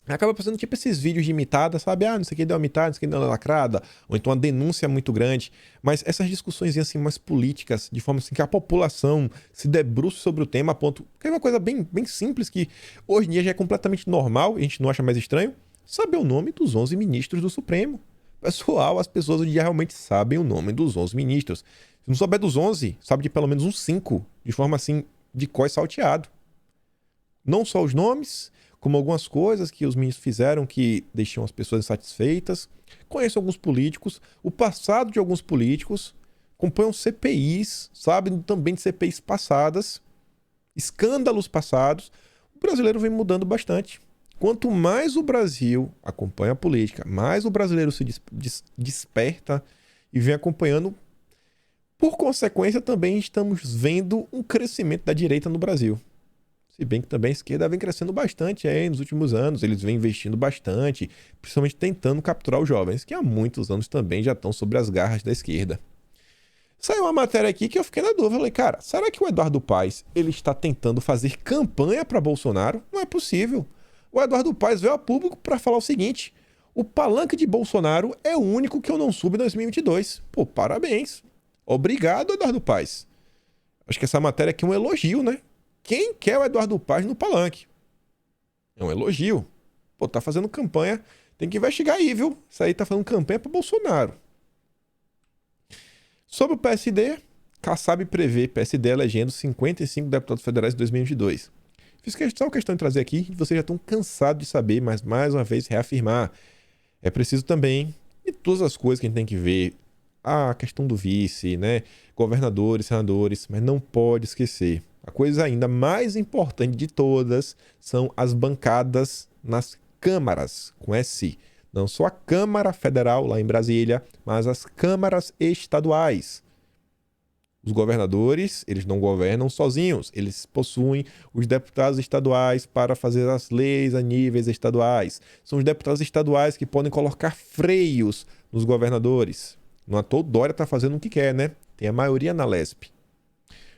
Speaker 1: acaba fazendo tipo esses vídeos de imitada, sabe? Não sei o que deu uma imitada, não sei o que deu uma lacrada, ou então uma denúncia muito grande. Mas essas discussões assim, mais políticas, de forma assim que a população se debruça sobre o tema a ponto... Que é uma coisa bem simples, que hoje em dia já é completamente normal, e a gente não acha mais estranho, saber o nome dos 11 ministros do Supremo. Pessoal, as pessoas hoje em dia realmente sabem o nome dos 11 ministros. Se não souber dos 11, sabe de pelo menos uns 5, de forma assim, de cós salteado. Não só os nomes, como algumas coisas que os ministros fizeram que deixam as pessoas insatisfeitas. Conheço alguns políticos, o passado de alguns políticos, acompanham CPIs, sabem também de CPIs passadas, escândalos passados. O brasileiro vem mudando bastante. Quanto mais o Brasil acompanha a política, mais o brasileiro se desperta e vem acompanhando. Por consequência, também estamos vendo um crescimento da direita no Brasil. Se bem que também a esquerda vem crescendo bastante nos últimos anos. Eles vêm investindo bastante, principalmente tentando capturar os jovens, que há muitos anos também já estão sobre as garras da esquerda. Saiu uma matéria aqui que eu fiquei na dúvida. Falei, cara, será que o Eduardo Paes ele está tentando fazer campanha para Bolsonaro? Não é possível. O Eduardo Paes veio a público para falar o seguinte: O palanque de Bolsonaro é o único que eu não subo em 2022. Pô, parabéns. Obrigado, Eduardo Paes. Acho que essa matéria aqui é um elogio, né? Quem quer o Eduardo Paes no palanque? É um elogio. Pô, tá fazendo campanha. Tem que investigar aí, viu? Isso aí tá fazendo campanha para Bolsonaro. Sobre o PSD, Kassab prevê PSD elegendo 55 deputados federais em 2022. Fiz só questão de trazer aqui, vocês já estão cansados de saber, mas mais uma vez reafirmar. É preciso também, e todas as coisas que a gente tem que ver, a questão do vice, né? Governadores, senadores, mas não pode esquecer. A coisa ainda mais importante de todas são as bancadas nas câmaras, com S. Não só a Câmara Federal lá em Brasília, mas as câmaras estaduais. Os governadores, eles não governam sozinhos, eles possuem os deputados estaduais para fazer as leis a níveis estaduais. São os deputados estaduais que podem colocar freios nos governadores. Não à toa o Dória está fazendo o que quer, né? Tem a maioria na Lesp.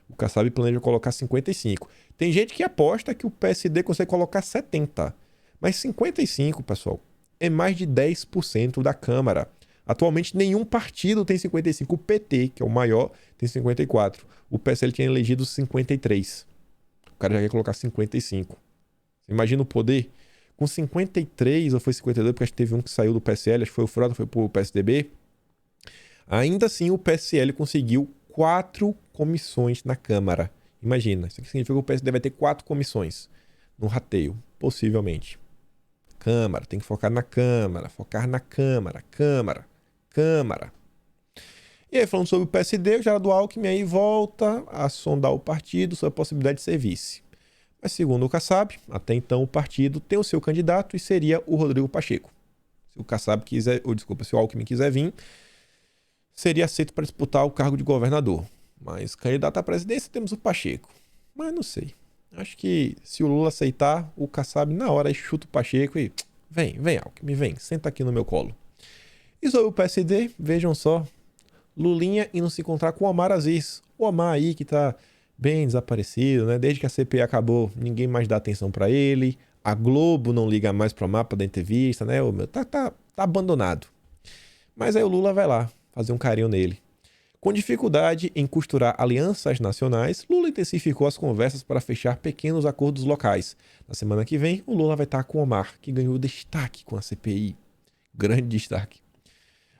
Speaker 1: O Kassab planeja colocar 55. Tem gente que aposta que o PSD consegue colocar 70. Mas 55, pessoal, é mais de 10% da Câmara. Atualmente, nenhum partido tem 55. O PT, que é o maior, tem 54. O PSL tinha elegido 53. O cara já quer colocar 55. Você imagina o poder? Com 53, ou foi 52, porque acho que teve um que saiu do PSL, acho que foi o Frota, foi pro PSDB. Ainda assim, o PSL conseguiu 4 comissões na Câmara. Imagina, isso aqui significa que o PSD vai ter 4 comissões no rateio, possivelmente. Câmara, tem que focar na Câmara, Câmara. E aí, falando sobre o PSD, o Geraldo Alckmin aí volta a sondar o partido sobre a possibilidade de ser vice. Mas segundo o Kassab, até então o partido tem o seu candidato e seria o Rodrigo Pacheco. Se o Kassab quiser, se o Alckmin quiser vir, seria aceito para disputar o cargo de governador. Mas candidato à presidência temos o Pacheco. Mas não sei. Acho que se o Lula aceitar, o Kassab na hora chuta o Pacheco e vem Alckmin, vem, senta aqui no meu colo. E sobre o PSD, vejam só, Lulinha indo se encontrar com o Omar Aziz. O Omar aí que tá bem desaparecido, né? Desde que a CPI acabou, ninguém mais dá atenção para ele. A Globo não liga mais pro Omar pra dar entrevista, né? Tá abandonado. Mas aí o Lula vai lá fazer um carinho nele. Com dificuldade em costurar alianças nacionais, Lula intensificou as conversas para fechar pequenos acordos locais. Na semana que vem, o Lula vai estar com o Omar, que ganhou destaque com a CPI. Grande destaque.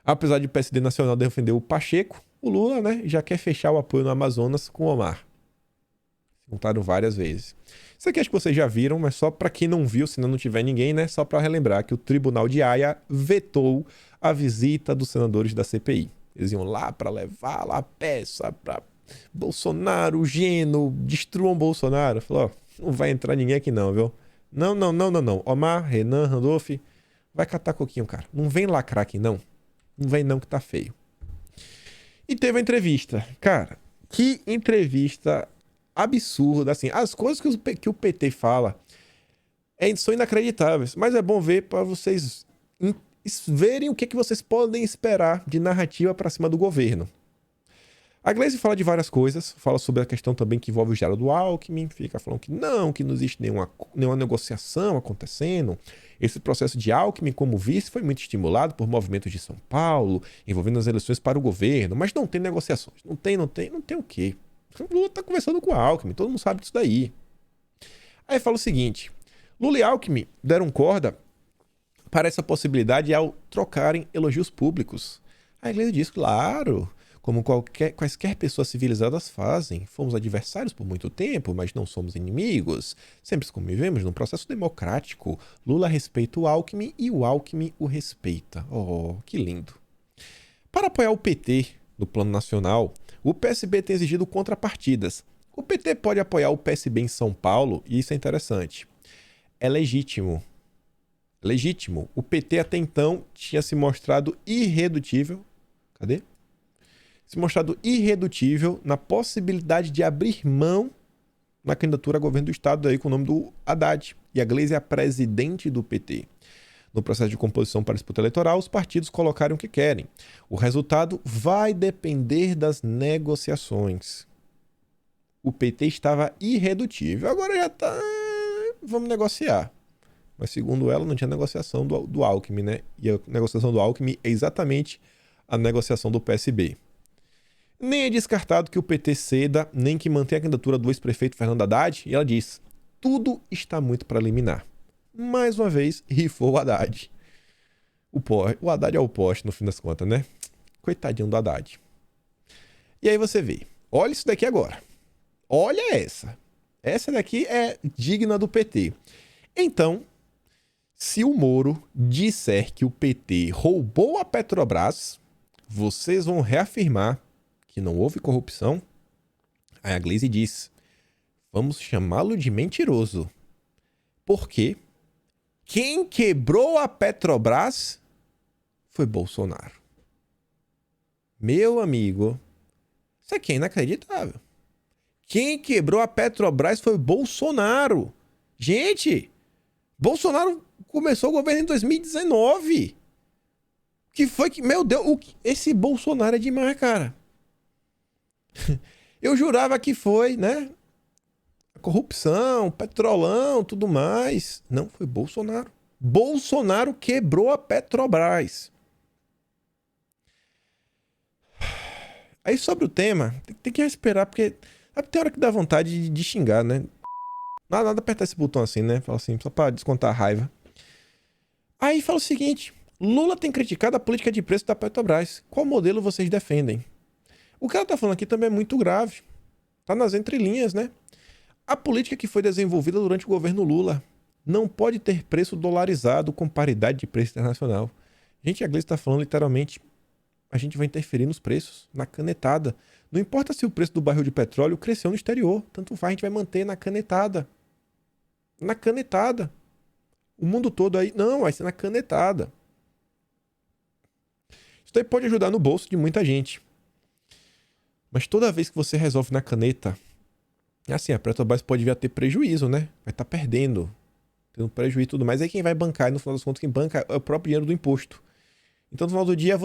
Speaker 1: Apesar de o PSD Nacional defender o Pacheco, o Lula, né, já quer fechar o apoio no Amazonas com o Omar. Contaram várias vezes. Isso aqui acho que vocês já viram, mas só para quem não viu, se não tiver ninguém, né, só para relembrar que o Tribunal de Haia vetou a visita dos senadores da CPI. Eles iam lá para levar lá a peça para Bolsonaro, Geno, destruam Bolsonaro. Falou, ó, não vai entrar ninguém aqui não, viu? Não. Omar, Renan, Randolph, vai catar coquinho, cara. Não vem lacrar aqui não. Não vem não que tá feio. E teve a entrevista. Cara, que entrevista absurda, assim. As coisas que o PT fala são inacreditáveis, mas é bom ver para vocês verem o que vocês podem esperar de narrativa para cima do governo. A Gleisi fala de várias coisas, fala sobre a questão também que envolve o Geraldo Alckmin, fica falando que não existe nenhuma negociação acontecendo. Esse processo de Alckmin como vice foi muito estimulado por movimentos de São Paulo, envolvendo as eleições para o governo, mas não tem negociações. Não tem o quê? O Lula tá conversando com o Alckmin, todo mundo sabe disso daí. Aí fala o seguinte, Lula e Alckmin deram corda para essa possibilidade ao trocarem elogios públicos. A Igreja diz, claro, como quaisquer pessoas civilizadas fazem. Fomos adversários por muito tempo, mas não somos inimigos. Sempre convivemos num processo democrático. Lula respeita o Alckmin e o Alckmin o respeita. Oh, que lindo. Para apoiar o PT no plano nacional, o PSB tem exigido contrapartidas. O PT pode apoiar o PSB em São Paulo e isso é interessante. É legítimo. O PT até então tinha se mostrado irredutível. Cadê? Se mostrado irredutível na possibilidade de abrir mão na candidatura a governo do estado aí com o nome do Haddad. E a Gleisi é a presidente do PT. No processo de composição para a disputa eleitoral, os partidos colocaram o que querem. O resultado vai depender das negociações. O PT estava irredutível. Agora já tá... Vamos negociar. Mas segundo ela, não tinha negociação do Alckmin, né? E a negociação do Alckmin é exatamente a negociação do PSB. Nem é descartado que o PT ceda, nem que mantenha a candidatura do ex-prefeito Fernando Haddad. E ela diz, tudo está muito para eliminar. Mais uma vez, rifou o Haddad. O Haddad é o poste, no fim das contas, né? Coitadinho do Haddad. E aí você vê. Olha isso daqui agora. Olha essa. Essa daqui é digna do PT. Então, se o Moro disser que o PT roubou a Petrobras, vocês vão reafirmar que não houve corrupção? Aí a Gleisi diz, vamos chamá-lo de mentiroso. Por quê? Quem quebrou a Petrobras foi Bolsonaro. Meu amigo, isso aqui é inacreditável. Quem quebrou a Petrobras foi Bolsonaro. Gente, Bolsonaro começou o governo em 2019. Que foi que... Meu Deus, esse Bolsonaro é demais, cara. Eu jurava que foi, né? Corrupção, petrolão, tudo mais. Não, foi Bolsonaro. Bolsonaro quebrou a Petrobras. Aí sobre o tema, tem que esperar, porque tem hora que dá vontade de xingar, né? Nada apertar esse botão assim, né? Fala assim, só pra descontar a raiva. Aí fala o seguinte, Lula tem criticado a política de preço da Petrobras. Qual modelo vocês defendem? O que ela tá falando aqui também é muito grave. Tá nas entrelinhas, né? A política que foi desenvolvida durante o governo Lula não pode ter preço dolarizado com paridade de preço internacional. Gente, a Gleisi está falando literalmente, a gente vai interferir nos preços, na canetada. Não importa se o preço do barril de petróleo cresceu no exterior, tanto faz, a gente vai manter na canetada. Na canetada. O mundo todo aí, não, vai ser na canetada. Isso daí pode ajudar no bolso de muita gente. Mas toda vez que você resolve na caneta, assim, a Petrobras pode vir a ter prejuízo, né? Vai estar perdendo, tendo prejuízo e tudo mais. Aí quem vai bancar, e no final das contas, quem banca é o próprio dinheiro do imposto. Então, no final do dia,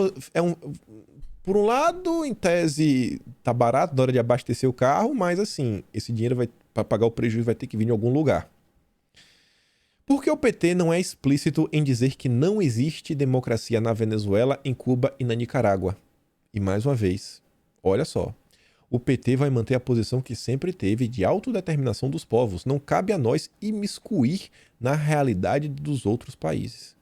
Speaker 1: por um lado, em tese, tá barato na hora de abastecer o carro, mas assim, esse dinheiro para pagar o prejuízo vai ter que vir de algum lugar. Por que o PT não é explícito em dizer que não existe democracia na Venezuela, em Cuba e na Nicarágua? E mais uma vez, olha só, o PT vai manter a posição que sempre teve de autodeterminação dos povos. Não cabe a nós imiscuir na realidade dos outros países.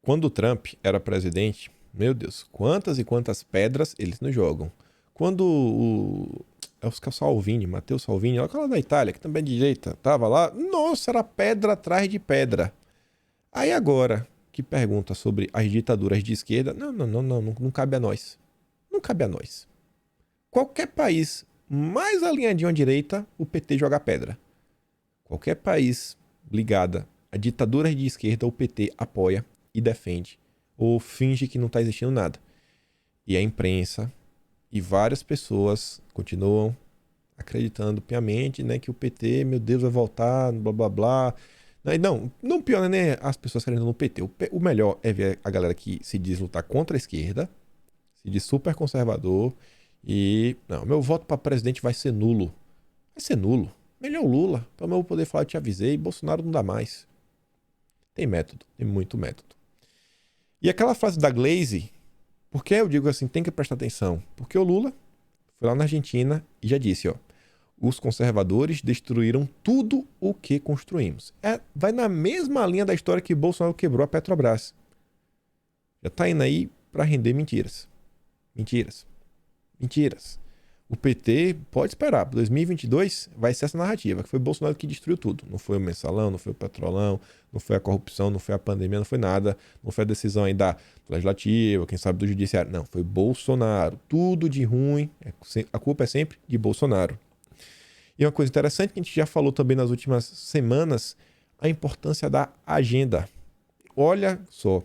Speaker 1: Quando o Trump era presidente, meu Deus, quantas e quantas pedras eles nos jogam. Quando é o Salvini, Matteo Salvini, olha aquela da Itália, que também é de direita, tava lá, nossa, era pedra atrás de pedra. Aí agora, que pergunta sobre as ditaduras de esquerda, não cabe a nós. Não cabe a nós. Qualquer país mais alinhadinho à direita, o PT joga pedra. Qualquer país ligado a ditaduras de esquerda, o PT apoia e defende, ou finge que não está existindo nada. E a imprensa e várias pessoas continuam acreditando piamente, né, que o PT, meu Deus, vai voltar, blá blá blá. Não pior, né, as pessoas acreditando no PT. O melhor é ver a galera que se diz lutar contra a esquerda, se diz super conservador e, não, meu voto para presidente vai ser nulo. Vai ser nulo. Melhor o Lula, para eu vou poder falar, eu te avisei, Bolsonaro não dá mais. Tem método, tem muito método. E aquela frase da Gleisi, por que eu digo assim, tem que prestar atenção? Porque o Lula foi lá na Argentina e já disse, ó, os conservadores destruíram tudo o que construímos. Vai na mesma linha da história que Bolsonaro quebrou a Petrobras. Já tá indo aí para render mentiras. Mentiras. Mentiras. O PT pode esperar, para 2022 vai ser essa narrativa, que foi Bolsonaro que destruiu tudo. Não foi o mensalão, não foi o petrolão, não foi a corrupção, não foi a pandemia, não foi nada. Não foi a decisão aí da legislativa, quem sabe do judiciário. Não, foi Bolsonaro. Tudo de ruim, a culpa é sempre de Bolsonaro. E uma coisa interessante que a gente já falou também nas últimas semanas, a importância da agenda. Olha só,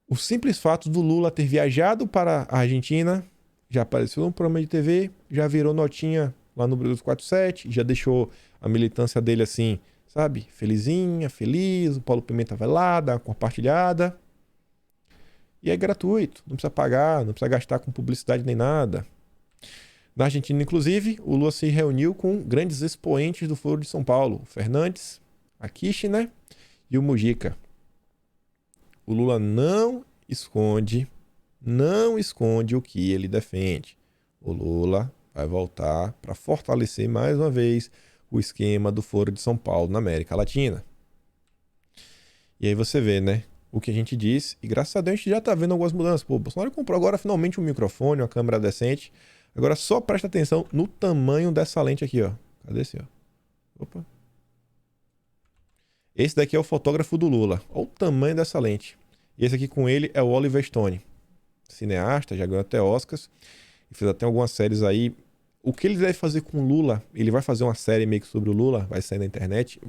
Speaker 1: o simples fato do Lula ter viajado para a Argentina, já apareceu num programa de TV, já virou notinha lá no Brasil 47, já deixou a militância dele assim, sabe? Felizinha, feliz, o Paulo Pimenta vai lá, dá uma compartilhada. E é gratuito, não precisa pagar, não precisa gastar com publicidade nem nada. Na Argentina, inclusive, o Lula se reuniu com grandes expoentes do Foro de São Paulo, o Fernandes, a Kirchner e o Mujica. O Lula não esconde o que ele defende. O Lula vai voltar para fortalecer mais uma vez o esquema do Foro de São Paulo na América Latina. E aí você vê, né? O que a gente diz, e graças a Deus a gente já tá vendo algumas mudanças. Pô, o Bolsonaro comprou agora finalmente um microfone, uma câmera decente. Agora só presta atenção no tamanho dessa lente aqui, ó. Cadê esse, ó? Opa. Esse daqui é o fotógrafo do Lula. Olha o tamanho dessa lente. E esse aqui com ele é o Oliver Stone. Cineasta, já ganhou até Oscars. E fez até algumas séries aí. O que ele deve fazer com o Lula? Ele vai fazer uma série meio que sobre o Lula, vai sair na internet.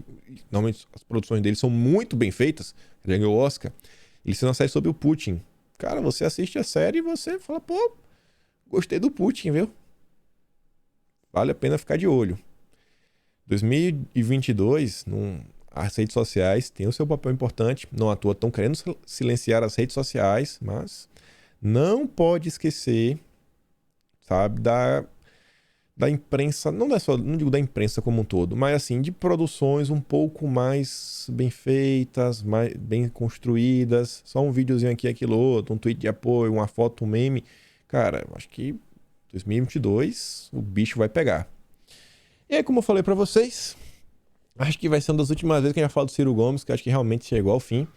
Speaker 1: Normalmente as produções dele são muito bem feitas. Ele já ganhou Oscar. Ele fez uma série sobre o Putin. Cara, você assiste a série e você fala, pô, gostei do Putin, viu? Vale a pena ficar de olho. 2022, as redes sociais têm o seu papel importante. Não à toa estão querendo silenciar as redes sociais, mas não pode esquecer, sabe, da imprensa, não digo da imprensa como um todo, mas assim, de produções um pouco mais bem feitas, mais bem construídas. Só um videozinho aqui, aquilo outro, um tweet de apoio, uma foto, um meme. Cara, acho que 2022 o bicho vai pegar. E aí, como eu falei pra vocês, acho que vai ser uma das últimas vezes que a gente vai falar do Ciro Gomes, que acho que realmente chegou ao fim.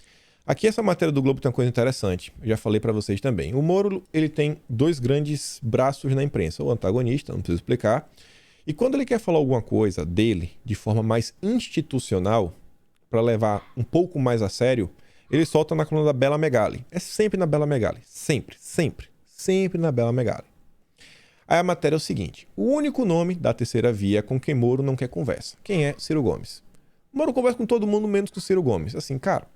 Speaker 1: Aqui essa matéria do Globo tem uma coisa interessante, eu já falei pra vocês também. O Moro, ele tem dois grandes braços na imprensa, o antagonista, não preciso explicar, e quando ele quer falar alguma coisa dele de forma mais institucional, para levar um pouco mais a sério, ele solta na coluna da Bela Megali. É sempre na Bela Megali, sempre na Bela Megali. Aí a matéria é o seguinte, o único nome da terceira via com quem Moro não quer conversa. Quem é? Ciro Gomes. Moro conversa com todo mundo menos com o Ciro Gomes. Assim, cara,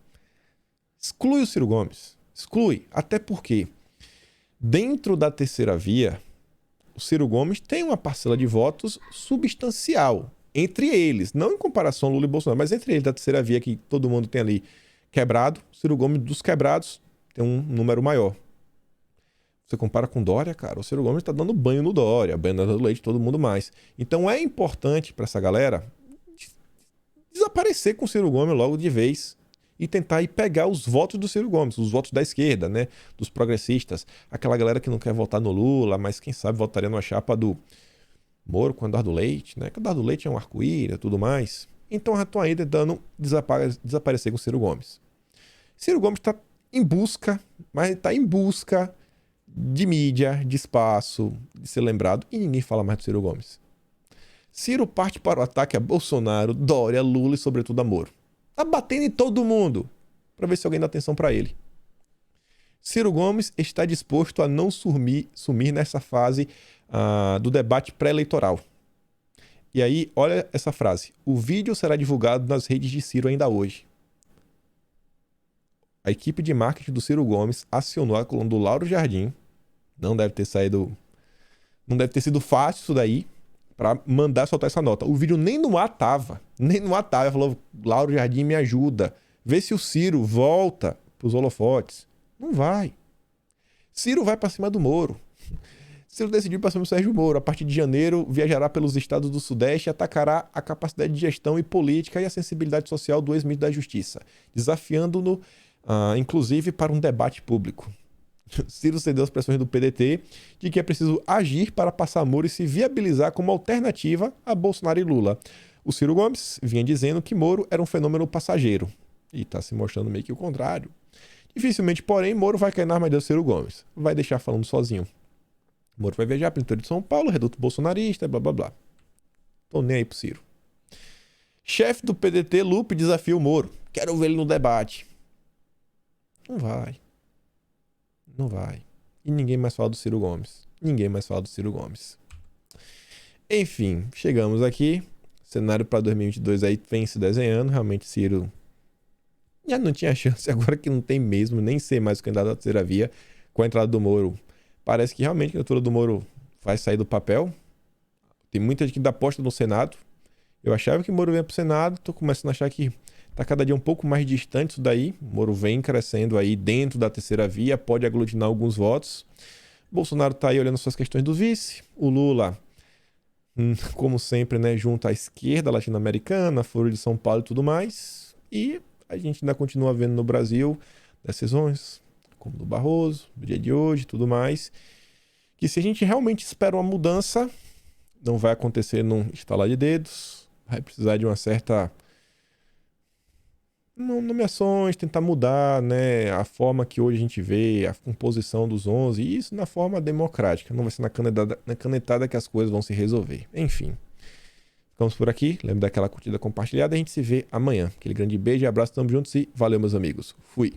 Speaker 1: exclui o Ciro Gomes. Exclui. Até porque dentro da terceira via, o Ciro Gomes tem uma parcela de votos substancial. Entre eles, não em comparação ao Lula e Bolsonaro, mas entre eles da terceira via que todo mundo tem ali quebrado, o Ciro Gomes dos quebrados tem um número maior. Você compara com Dória, cara, o Ciro Gomes está dando banho no Dória, banho no Leite, todo mundo mais. Então é importante para essa galera desaparecer com o Ciro Gomes logo de vez e tentar ir pegar os votos do Ciro Gomes, os votos da esquerda, né, dos progressistas, aquela galera que não quer votar no Lula, mas quem sabe votaria numa chapa do Moro com o Eduardo Leite, né, que o Eduardo Leite é um arco-íris e tudo mais. Então já estão aí tentando desaparecer com o Ciro Gomes. Ciro Gomes está em busca, mas está em busca de mídia, de espaço, de ser lembrado, e ninguém fala mais do Ciro Gomes. Ciro parte para o ataque a Bolsonaro, Dória, Lula e sobretudo a Moro. Tá batendo em todo mundo, para ver se alguém dá atenção para ele. Ciro Gomes está disposto a não sumir nessa fase do debate pré-eleitoral. E aí, olha essa frase. O vídeo será divulgado nas redes de Ciro ainda hoje. A equipe de marketing do Ciro Gomes acionou a coluna do Lauro Jardim. Não deve ter sido fácil isso daí para mandar soltar essa nota. O vídeo nem no ar tava. Ele falou, Lauro Jardim, me ajuda. Vê se o Ciro volta pros holofotes. Não vai. Ciro vai para cima do Moro. Ciro decidiu ir para cima do Sérgio Moro. A partir de janeiro, viajará pelos estados do Sudeste e atacará a capacidade de gestão e política e a sensibilidade social do ex-ministro da Justiça, desafiando-no, inclusive, para um debate público. Ciro cedeu às pressões do PDT de que é preciso agir para passar Moro e se viabilizar como alternativa a Bolsonaro e Lula. O Ciro Gomes vinha dizendo que Moro era um fenômeno passageiro. E está se mostrando meio que o contrário. Dificilmente, porém, Moro vai cair na armadilha do Ciro Gomes. Vai deixar falando sozinho. Moro vai viajar para o interior de São Paulo, reduto bolsonarista, blá blá blá. Tô nem aí pro Ciro. Chefe do PDT, Lupe, desafia o Moro. Quero ver ele no debate. Não vai. Não vai. E ninguém mais fala do Ciro Gomes. Enfim, chegamos aqui. Cenário para 2022 aí vem se desenhando. Realmente, Ciro já não tinha chance. Agora que não tem mesmo, nem ser mais o candidato da terceira via. Com a entrada do Moro, parece que realmente a candidatura do Moro vai sair do papel. Tem muita gente que dá aposta no Senado. Eu achava que o Moro vinha pro Senado. Tô começando a achar que tá cada dia um pouco mais distante isso daí. O Moro vem crescendo aí dentro da terceira via, pode aglutinar alguns votos. Bolsonaro tá aí olhando suas questões do vice. O Lula como sempre, né, junto à esquerda latino-americana, Folha de São Paulo e tudo mais. E a gente ainda continua vendo no Brasil decisões, como do Barroso, do dia de hoje e tudo mais, que se a gente realmente espera uma mudança, não vai acontecer num estalar de dedos, vai precisar de uma certa nomeações, tentar mudar, né, a forma que hoje a gente vê, a composição dos 11, e isso na forma democrática, não vai ser na canetada que as coisas vão se resolver. Enfim, ficamos por aqui, lembra daquela curtida compartilhada, a gente se vê amanhã. Aquele grande beijo e abraço, tamo juntos e valeu, meus amigos. Fui!